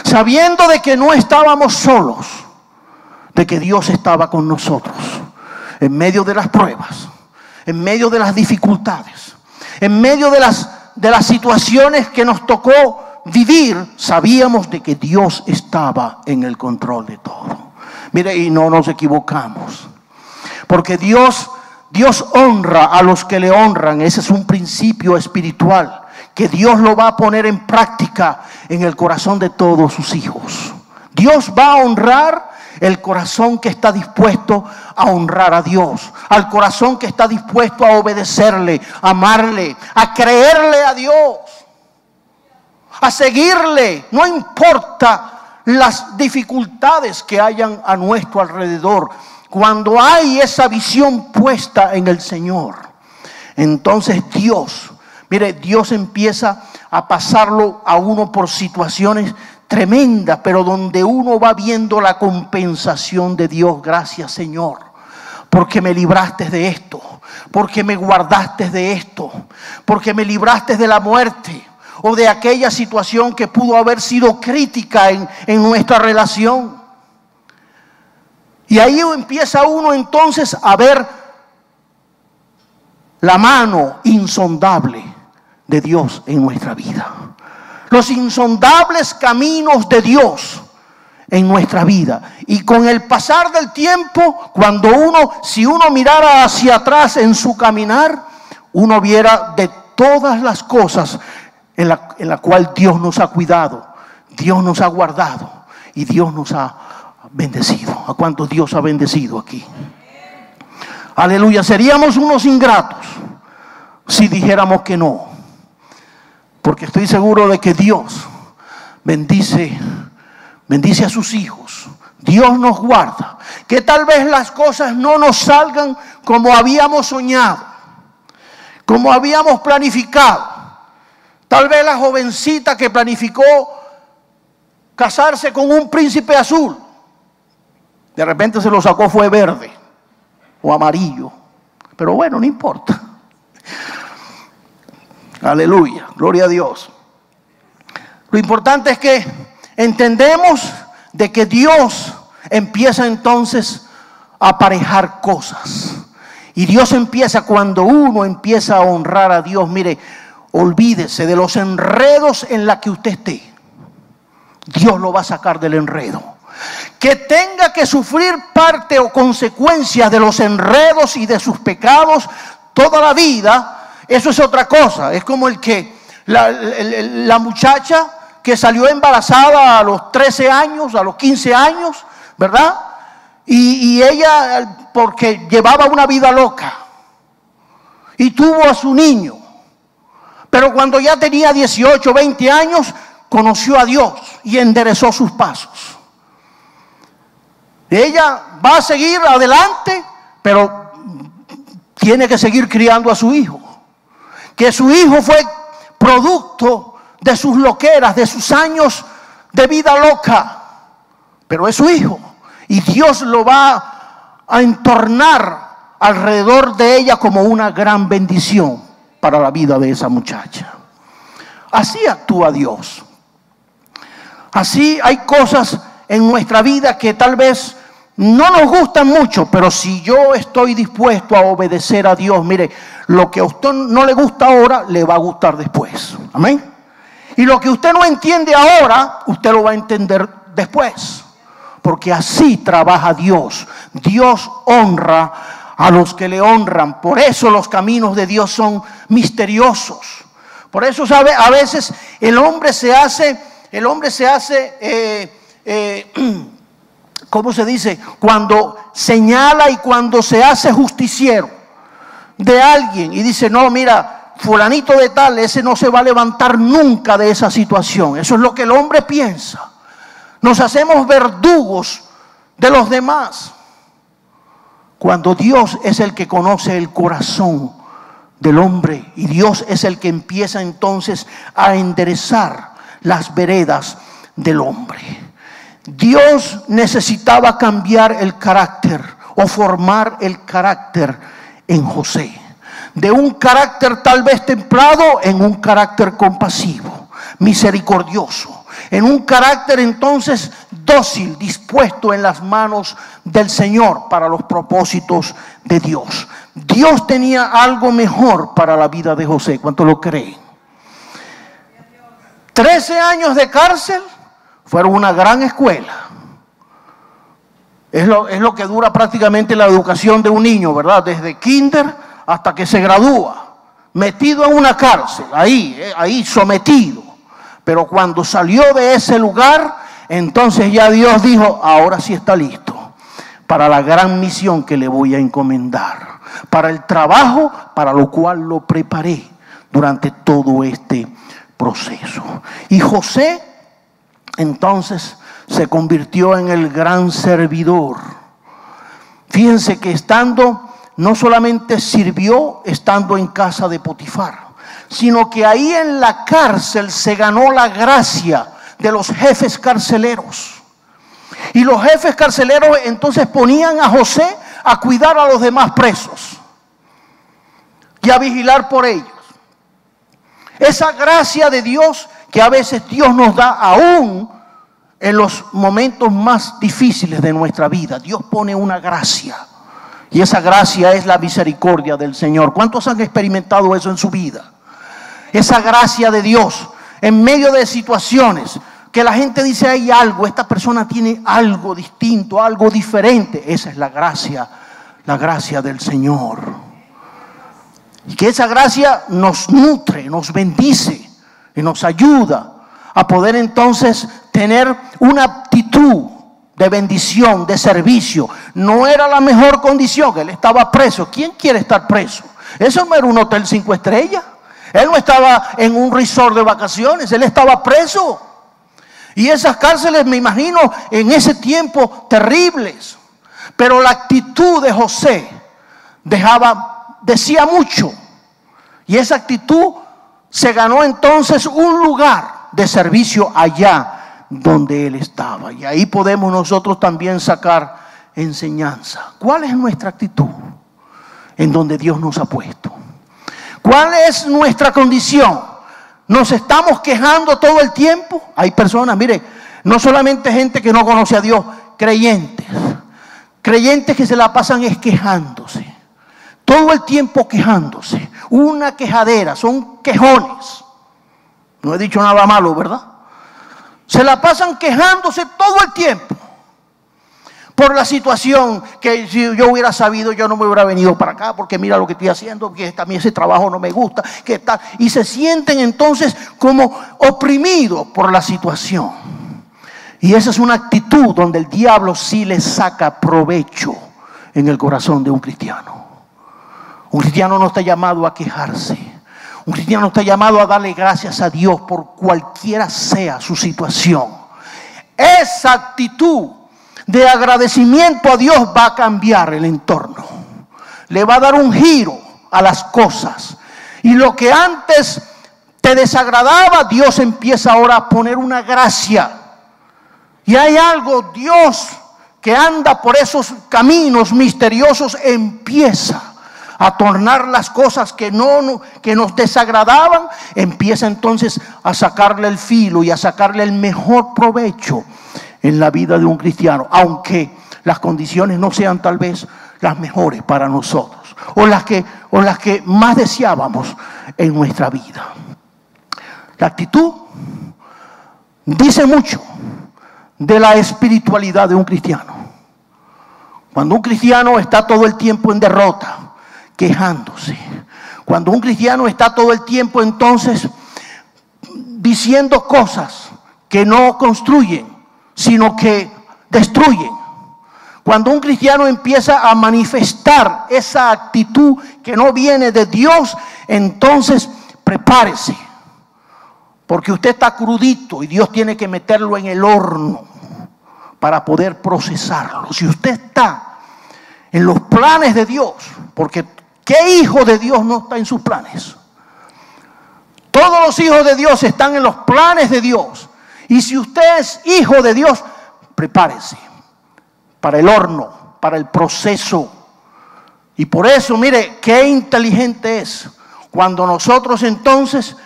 sabiendo de que no estábamos solos, de que Dios estaba con nosotros en medio de las pruebas, en medio de las dificultades, en medio de las situaciones que nos tocó vivir. Sabíamos de que Dios estaba en el control de todo. Mire, y no nos equivocamos, porque Dios honra a los que le honran. Ese es un principio espiritual que Dios lo va a poner en práctica en el corazón de todos sus hijos. Dios va a honrar el corazón que está dispuesto a honrar a Dios, al corazón que está dispuesto a obedecerle, a amarle, a creerle a Dios, a seguirle, no importa las dificultades que hayan a nuestro alrededor. Cuando hay esa visión puesta en el Señor, entonces Dios empieza a pasarlo a uno por situaciones tremendas, pero donde uno va viendo la compensación de Dios. Gracias, Señor, porque me libraste de esto, porque me guardaste de esto, porque me libraste de la muerte o de aquella situación que pudo haber sido crítica en nuestra relación. Y ahí empieza uno entonces a ver la mano insondable de Dios en nuestra vida, los insondables caminos de Dios en nuestra vida. Y con el pasar del tiempo, si uno mirara hacia atrás en su caminar, uno viera de todas las cosas en la cual Dios nos ha cuidado, Dios nos ha guardado y Dios nos ha bendecido. ¿A cuántos Dios ha bendecido aquí? Aleluya. Seríamos unos ingratos si dijéramos que no, porque estoy seguro de que Dios bendice a sus hijos. Dios nos guarda, que tal vez las cosas no nos salgan como habíamos soñado, como habíamos planificado. Tal vez la jovencita que planificó casarse con un príncipe azul, de repente se lo sacó, fue verde o amarillo. Pero bueno, no importa. Aleluya, gloria a Dios. Lo importante es que entendemos de que Dios empieza entonces a aparejar cosas. Y Dios empieza, cuando uno empieza a honrar a Dios, mire, olvídese de los enredos en la que usted esté. Dios lo va a sacar del enredo. Que tenga que sufrir parte o consecuencias de los enredos y de sus pecados toda la vida, eso es otra cosa. Es como la muchacha que salió embarazada a los 13 años, a los 15 años, ¿verdad? Y ella, porque llevaba una vida loca, y tuvo a su niño. Pero cuando ya tenía 18, 20 años, conoció a Dios y enderezó sus pasos. Ella va a seguir adelante, pero tiene que seguir criando a su hijo. Que su hijo fue producto de sus loqueras, de sus años de vida loca. Pero es su hijo. Y Dios lo va a entornar alrededor de ella como una gran bendición para la vida de esa muchacha. Así actúa Dios. Así hay cosas en nuestra vida que tal vez no nos gustan mucho, pero si yo estoy dispuesto a obedecer a Dios, mire, lo que a usted no le gusta ahora, le va a gustar después. Amén. Y lo que usted no entiende ahora, usted lo va a entender después. Porque así trabaja Dios. Dios honra a los que le honran. Por eso los caminos de Dios son misteriosos. Por eso, ¿sabe? A veces el hombre se hace, ¿cómo se dice? Cuando señala y cuando se hace justiciero de alguien y dice, no, mira, fulanito de tal, ese no se va a levantar nunca de esa situación. Eso es lo que el hombre piensa. Nos hacemos verdugos de los demás, cuando Dios es el que conoce el corazón del hombre, y Dios es el que empieza entonces a enderezar las veredas del hombre. Dios necesitaba cambiar el carácter o formar el carácter en José, de un carácter tal vez templado en un carácter compasivo, misericordioso, en un carácter entonces dócil, dispuesto en las manos del Señor para los propósitos de Dios. Dios tenía algo mejor para la vida de José. ¿Cuánto lo creen? 13 años de cárcel fueron una gran escuela. Es lo que dura prácticamente la educación de un niño, ¿verdad? Desde kinder hasta que se gradúa, metido en una cárcel, ahí sometido. Pero cuando salió de ese lugar, entonces ya Dios dijo, ahora sí está listo para la gran misión que le voy a encomendar, para el trabajo para lo cual lo preparé durante todo este proceso. Y José entonces se convirtió en el gran servidor. Fíjense que no solamente sirvió estando en casa de Potifar, sino que ahí en la cárcel se ganó la gracia de los jefes carceleros. Y los jefes carceleros entonces ponían a José a cuidar a los demás presos y a vigilar por ellos. Esa gracia de Dios que a veces Dios nos da aún en los momentos más difíciles de nuestra vida. Dios pone una gracia, y esa gracia es la misericordia del Señor. ¿Cuántos han experimentado eso en su vida? Esa gracia de Dios en medio de situaciones que la gente dice, hay algo, esta persona tiene algo distinto, algo diferente. Esa es la gracia del Señor. Y que esa gracia nos nutre, nos bendice y nos ayuda a poder entonces tener una actitud de bendición, de servicio. No era la mejor condición, él estaba preso. ¿Quién quiere estar preso? Eso no era un hotel 5 estrellas. Él no estaba en un resort de vacaciones, él estaba preso. Y esas cárceles, me imagino, en ese tiempo terribles. Pero la actitud de José decía mucho. Y esa actitud se ganó entonces un lugar de servicio allá donde él estaba. Y ahí podemos nosotros también sacar enseñanza. ¿Cuál es nuestra actitud en donde Dios nos ha puesto? ¿Cuál es nuestra condición? ¿Nos estamos quejando todo el tiempo? Hay personas, mire, no solamente gente que no conoce a Dios, creyentes que se la pasan es quejándose, todo el tiempo quejándose, una quejadera, son quejones. No he dicho nada malo, ¿verdad? Se la pasan quejándose todo el tiempo por la situación, que si yo hubiera sabido yo no me hubiera venido para acá, porque mira lo que estoy haciendo, que también ese trabajo no me gusta, que tal, y se sienten entonces como oprimidos por la situación. Y esa es una actitud donde el diablo sí le saca provecho en el corazón de un cristiano. Un cristiano no está llamado a quejarse. Un cristiano está llamado a darle gracias a Dios por cualquiera sea su situación. Esa actitud de agradecimiento a Dios va a cambiar el entorno. Le va a dar un giro a las cosas. Y lo que antes te desagradaba, Dios empieza ahora a poner una gracia. Y hay algo, Dios que anda por esos caminos misteriosos empieza a tornar las cosas que nos desagradaban, empieza entonces a sacarle el filo y a sacarle el mejor provecho en la vida de un cristiano, aunque las condiciones no sean tal vez las mejores para nosotros o las que más deseábamos en nuestra vida. La actitud dice mucho de la espiritualidad de un cristiano. Cuando un cristiano está todo el tiempo en derrota, quejándose, cuando un cristiano está todo el tiempo entonces diciendo cosas que no construyen, sino que destruyen. Cuando un cristiano empieza a manifestar esa actitud que no viene de Dios, entonces prepárese, porque usted está crudito y Dios tiene que meterlo en el horno para poder procesarlo. Si usted está en los planes de Dios, porque ¿qué hijo de Dios no está en sus planes? Todos los hijos de Dios están en los planes de Dios. Y si usted es hijo de Dios, prepárese para el horno, para el proceso. Y por eso, mire, qué inteligente es cuando nosotros entonces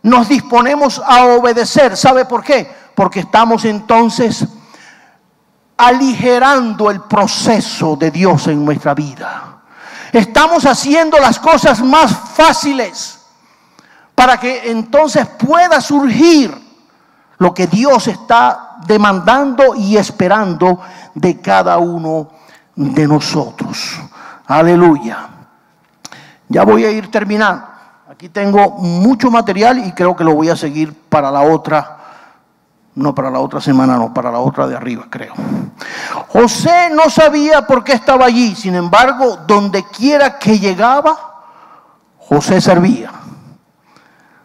nos disponemos a obedecer. ¿Sabe por qué? Porque estamos entonces aligerando el proceso de Dios en nuestra vida. Estamos haciendo las cosas más fáciles para que entonces pueda surgir lo que Dios está demandando y esperando de cada uno de nosotros. Aleluya. Ya voy a ir terminando. Aquí tengo mucho material y creo que lo voy a seguir para la otra. No, para la otra semana, no, para la otra de arriba, creo. José no sabía por qué estaba allí. Sin embargo, donde quiera que llegaba, José servía.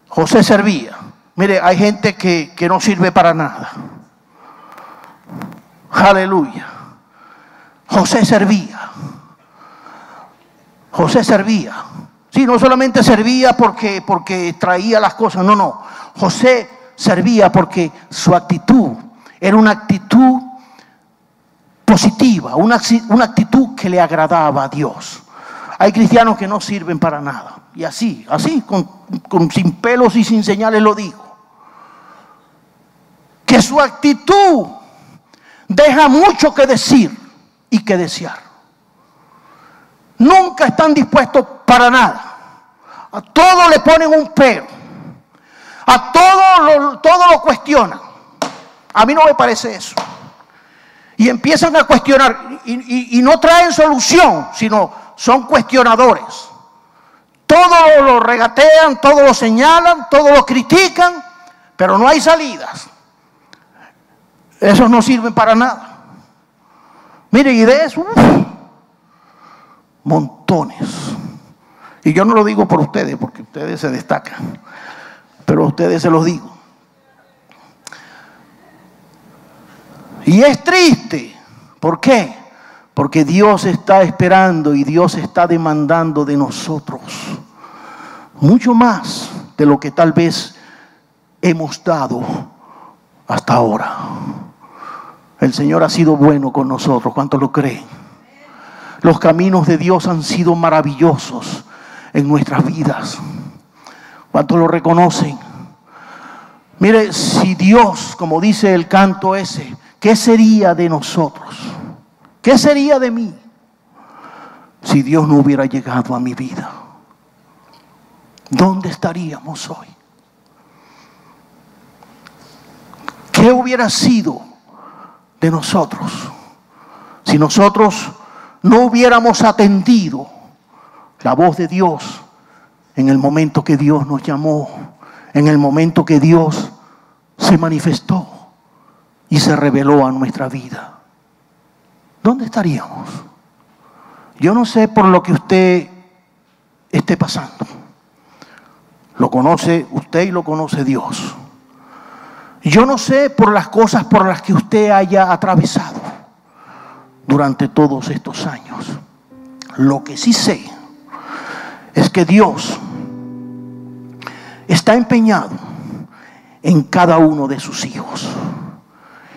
José servía. Mire, hay gente que no sirve para nada. Aleluya. José servía. José servía. Sí, no solamente servía porque traía las cosas, no. José servía porque su actitud era una actitud positiva, una actitud que le agradaba a Dios. Hay cristianos que no sirven para nada. Y así, sin pelos y sin señales lo digo. Que su actitud deja mucho que decir y que desear. Nunca están dispuestos para nada. A todo le ponen un pero. A todo lo cuestionan. A mí no me parece eso. Y empiezan a cuestionar y no traen solución, sino son cuestionadores. Todo lo regatean, todo lo señalan, todo lo critican, pero no hay salidas. Esos no sirven para nada. Mire, y de eso, montones. Y yo no lo digo por ustedes, porque ustedes se destacan, pero a ustedes se los digo. Y es triste. ¿Por qué? Porque Dios está esperando y Dios está demandando de nosotros mucho más de lo que tal vez hemos dado hasta ahora. El Señor ha sido bueno con nosotros. ¿Cuántos lo creen? Los caminos de Dios han sido maravillosos en nuestras vidas. ¿Cuántos lo reconocen? Mire, si Dios, como dice el canto ese, ¿qué sería de nosotros? ¿Qué sería de mí si Dios no hubiera llegado a mi vida? ¿Dónde estaríamos hoy? ¿Qué hubiera sido de nosotros si nosotros no hubiéramos atendido la voz de Dios en el momento que Dios nos llamó, en el momento que Dios se manifestó y se reveló a nuestra vida? ¿Dónde estaríamos? Yo no sé por lo que usted esté pasando. Lo conoce usted y lo conoce Dios. Yo no sé por las cosas por las que usted haya atravesado durante todos estos años. Lo que sí sé es que Dios está empeñado en cada uno de sus hijos.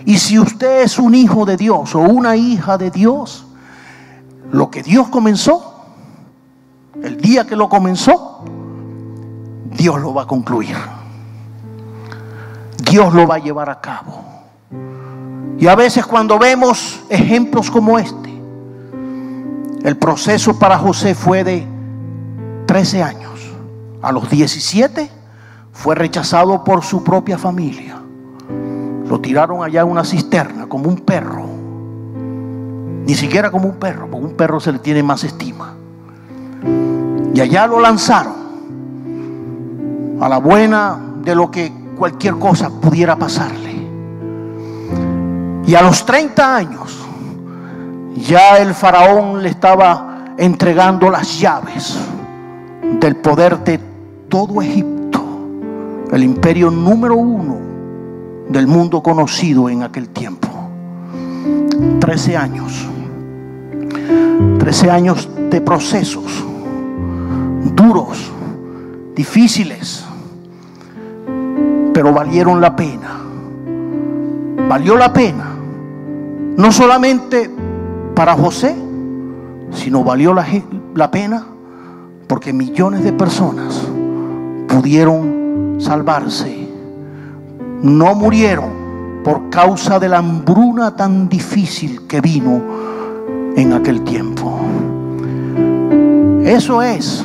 Y si usted es un hijo de Dios o una hija de Dios, lo que Dios comenzó, el día que lo comenzó, Dios lo va a concluir. Dios lo va a llevar a cabo. Y a veces cuando vemos ejemplos como este, el proceso para José fue de 13 años. A los 17 fue rechazado por su propia familia. Lo tiraron allá en una cisterna como un perro. Ni siquiera como un perro, porque un perro se le tiene más estima. Y allá lo lanzaron a la buena de lo que cualquier cosa pudiera pasarle. Y a los 30 años ya el faraón le estaba entregando las llaves del poder de todo Egipto, el imperio número 1 del mundo conocido en aquel tiempo. 13 años. 13 años de procesos duros, difíciles, pero valieron la pena. Valió la pena, no solamente para José, sino valió la pena porque millones de personas pudieron salvarse. No murieron por causa de la hambruna tan difícil que vino en aquel tiempo. Eso es,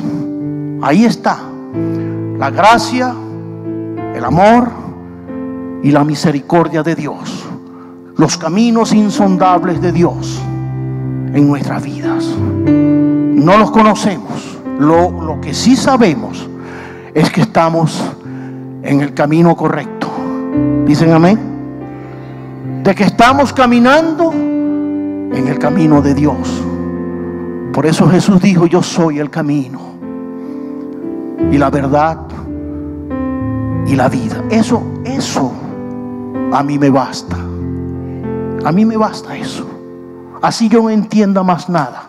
ahí está la gracia, el amor y la misericordia de Dios, los caminos insondables de Dios en nuestras vidas. No los conocemos. Lo que sí sabemos es que estamos en el camino correcto. ¿Dicen amén? De que estamos caminando en el camino de Dios. Por eso Jesús dijo: yo soy el camino y la verdad y la vida. Eso a mí me basta. A mí me basta eso. Así yo no entienda más nada.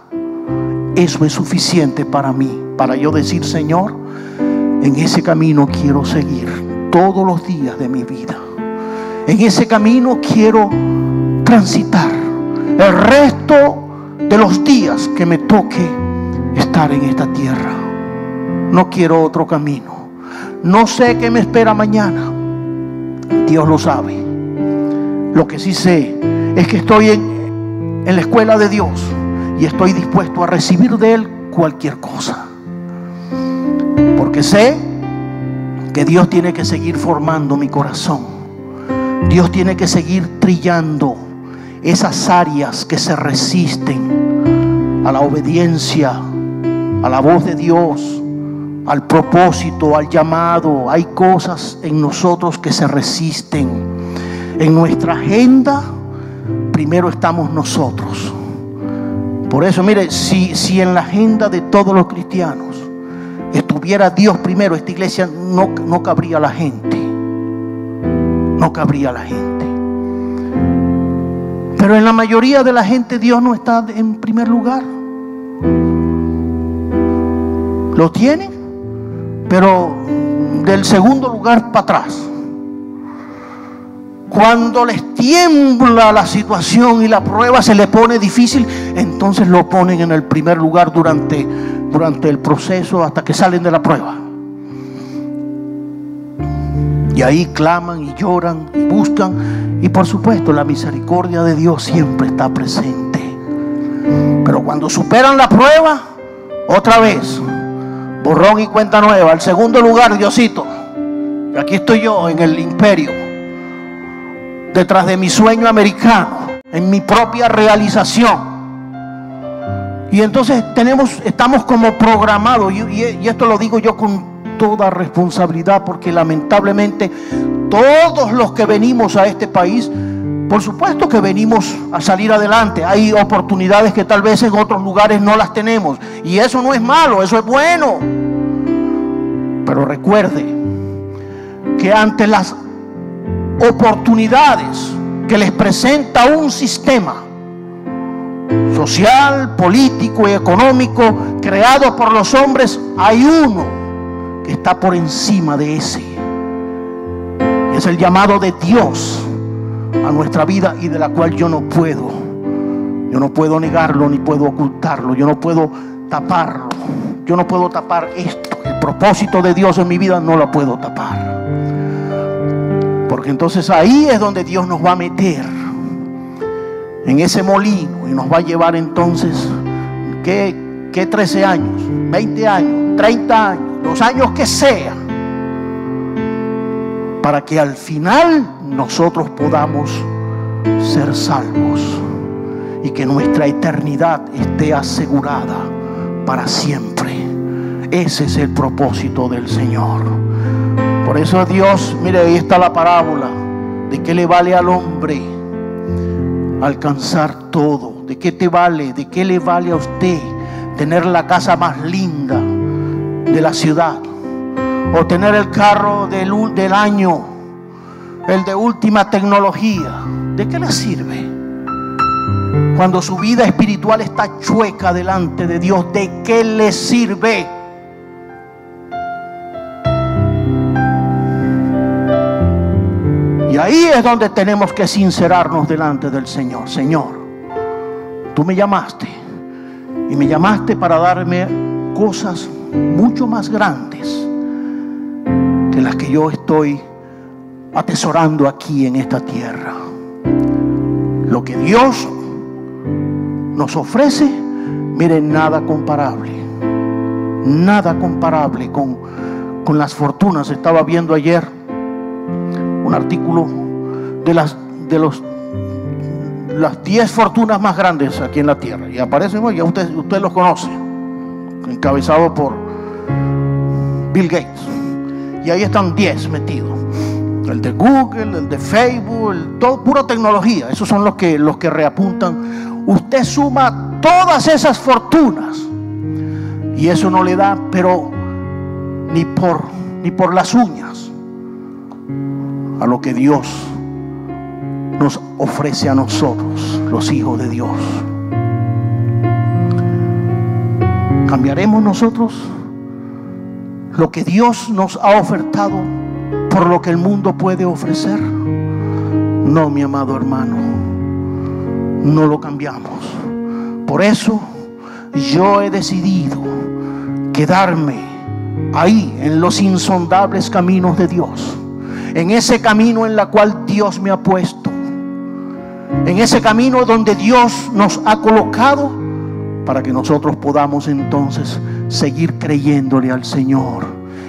Eso es suficiente para mí, para yo decir: Señor, en ese camino quiero seguir todos los días de mi vida. En ese camino quiero transitar el resto de los días que me toque estar en esta tierra. No quiero otro camino. No sé qué me espera mañana. Dios lo sabe. Lo que sí sé es que estoy en la escuela de Dios y estoy dispuesto a recibir de Él cualquier cosa. Porque sé que Dios tiene que seguir formando mi corazón. Dios tiene que seguir trillando esas áreas que se resisten a la obediencia, a la voz de Dios, al propósito, al llamado. Hay cosas en nosotros que se resisten. En nuestra agenda primero estamos nosotros. Por eso, mire, si en la agenda de todos los cristianos estuviera Dios primero, esta iglesia no cabría la gente. No cabría la gente. Pero en la mayoría de la gente Dios no está en primer lugar. Lo tienen, pero del segundo lugar para atrás. Cuando les tiembla la situación y la prueba se le pone difícil, entonces lo ponen en el primer lugar durante el proceso hasta que salen de la prueba. Y ahí claman y lloran y buscan. Y por supuesto la misericordia de Dios siempre está presente. Pero cuando superan la prueba, otra vez, borrón y cuenta nueva. Al segundo lugar, Diosito. Y aquí estoy yo en el imperio, detrás de mi sueño americano, en mi propia realización. Y entonces estamos como programados, y esto lo digo yo con toda responsabilidad, porque lamentablemente todos los que venimos a este país, por supuesto que venimos a salir adelante. Hay oportunidades que tal vez en otros lugares no las tenemos, y eso no es malo, eso es bueno. Pero recuerde que ante las oportunidades que les presenta un sistema social, político y económico creado por los hombres, hay uno que está por encima de ese, y es el llamado de Dios a nuestra vida, y de la cual yo no puedo negarlo, ni puedo ocultarlo, yo no puedo taparlo, yo no puedo tapar esto. El propósito de Dios en mi vida no lo puedo tapar, porque entonces ahí es donde Dios nos va a meter en ese molino y nos va a llevar entonces, ¿qué 13 años, 20 años, 30 años, los años que sea, para que al final nosotros podamos ser salvos y que nuestra eternidad esté asegurada para siempre? Ese es el propósito del Señor. Por eso Dios, mire, ahí está la parábola de qué le vale al hombre alcanzar todo. ¿De qué te vale? ¿De qué le vale a usted tener la casa más linda de la ciudad, o tener el carro del año, el de última tecnología? ¿De qué le sirve cuando su vida espiritual está chueca delante de Dios? ¿De qué le sirve? Y ahí es donde tenemos que sincerarnos delante del Señor. Señor, tú me llamaste, y me llamaste para darme cosas mucho más grandes que las que yo estoy atesorando aquí en esta tierra. Lo que Dios nos ofrece, miren, nada comparable con las fortunas. Estaba viendo ayer un artículo de las 10 fortunas más grandes aquí en la tierra, y aparecen, ya usted los conoce, encabezado por Bill Gates, y ahí están 10 metidos: el de Google, el de Facebook, todo pura tecnología. Esos son los que reapuntan. Usted suma todas esas fortunas y eso no le da, pero ni por las uñas, a lo que Dios nos ofrece a nosotros, los hijos de Dios. ¿Cambiaremos nosotros lo que Dios nos ha ofertado por lo que el mundo puede ofrecer? No, mi amado hermano, no lo cambiamos. Por eso yo he decidido quedarme ahí en los insondables caminos de Dios, en ese camino en la cual Dios me ha puesto, en ese camino donde Dios nos ha colocado, para que nosotros podamos entonces seguir creyéndole al Señor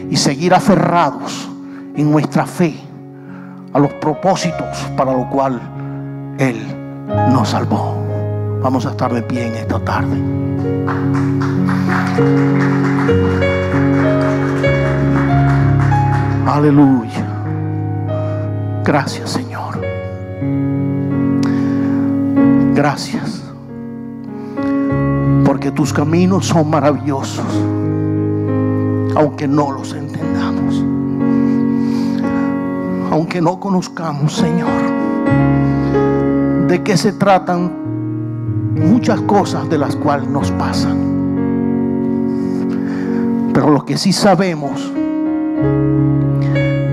y seguir aferrados en nuestra fe a los propósitos para los cuales Él nos salvó. Vamos a estar de pie en esta tarde. Aleluya. Gracias, Señor. Gracias, porque tus caminos son maravillosos, aunque no los entendamos, aunque no conozcamos, Señor, de qué se tratan muchas cosas de las cuales nos pasan. Pero lo que sí sabemos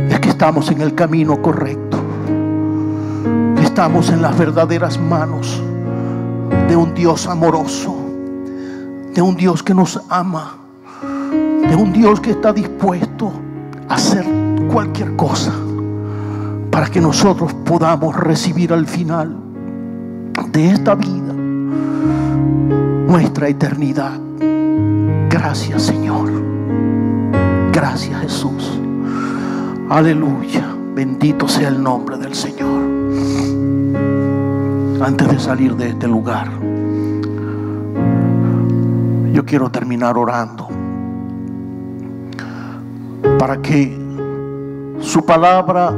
es que estamos en el camino correcto, que estamos en las verdaderas manos de un Dios amoroso, de un Dios que nos ama, de un Dios que está dispuesto a hacer cualquier cosa para que nosotros podamos recibir al final de esta vida nuestra eternidad. Gracias, Señor. Gracias, Jesús. Aleluya. Bendito sea el nombre del Señor. Antes de salir de este lugar, yo quiero terminar orando para que su palabra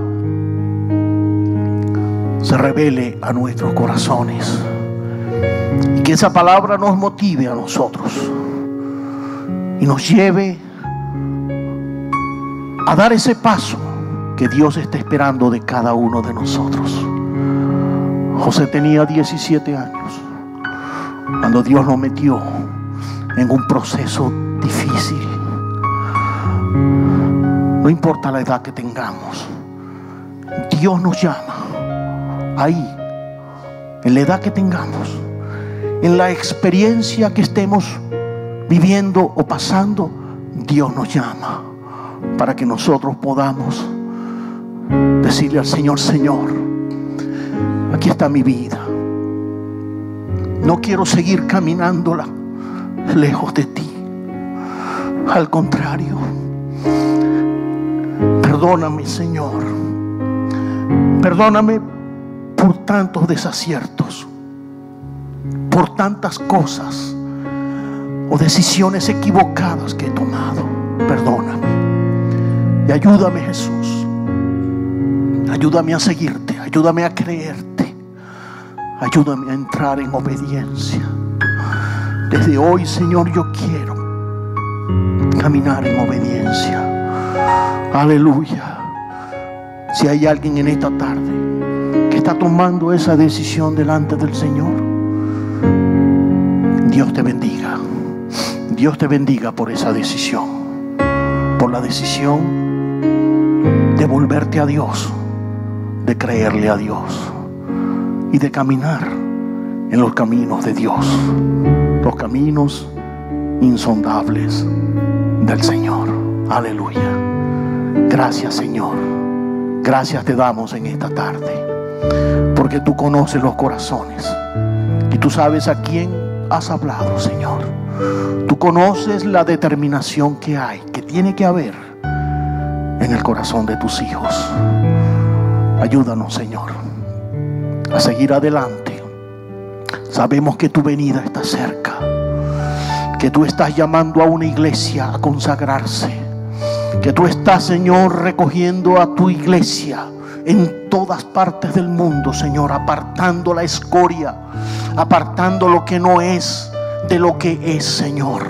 se revele a nuestros corazones y que esa palabra nos motive a nosotros y nos lleve a dar ese paso que Dios está esperando de cada uno de nosotros. José tenía 17 años cuando Dios lo metió en un proceso difícil. No importa la edad que tengamos, Dios nos llama. Ahí, en la edad que tengamos, en la experiencia que estemos viviendo o pasando, Dios nos llama para que nosotros podamos decirle al Señor: Señor, aquí está mi vida. No quiero seguir caminándola lejos de ti. Al contrario, perdóname, Señor. Perdóname por tantos desaciertos, por tantas cosas o decisiones equivocadas que he tomado. Perdóname y ayúdame, Jesús. Ayúdame a seguirte, ayúdame a creerte, ayúdame a entrar en obediencia. Desde hoy, Señor, yo quiero caminar en obediencia. Aleluya. Si hay alguien en esta tarde que está tomando esa decisión delante del Señor, Dios te bendiga. Dios te bendiga por esa decisión, por la decisión de volverte a Dios, de creerle a Dios y de caminar en los caminos de Dios, los caminos insondables del Señor. Aleluya. Gracias, Señor. Gracias te damos en esta tarde, porque tú conoces los corazones y tú sabes a quién has hablado, Señor. Tú conoces la determinación que hay, que tiene que haber en el corazón de tus hijos. Ayúdanos, Señor, a seguir adelante. Sabemos que tu venida está cerca, que tú estás llamando a una iglesia a consagrarse, que tú estás, Señor, recogiendo a tu iglesia en todas partes del mundo, Señor, apartando la escoria, apartando lo que no es de lo que es, Señor,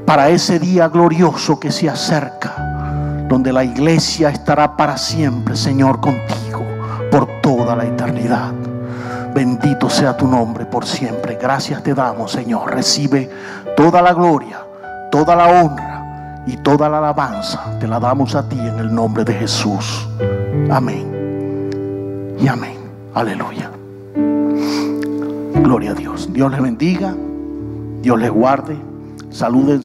para ese día glorioso que se acerca, donde la iglesia estará para siempre, Señor, contigo por toda la eternidad. Bendito sea tu nombre por siempre. Gracias te damos, Señor. Recibe toda la gloria, toda la honra y toda la alabanza. Te la damos a ti en el nombre de Jesús. Amén y amén. Aleluya. Gloria a Dios. Dios les bendiga. Dios les guarde. Saluden.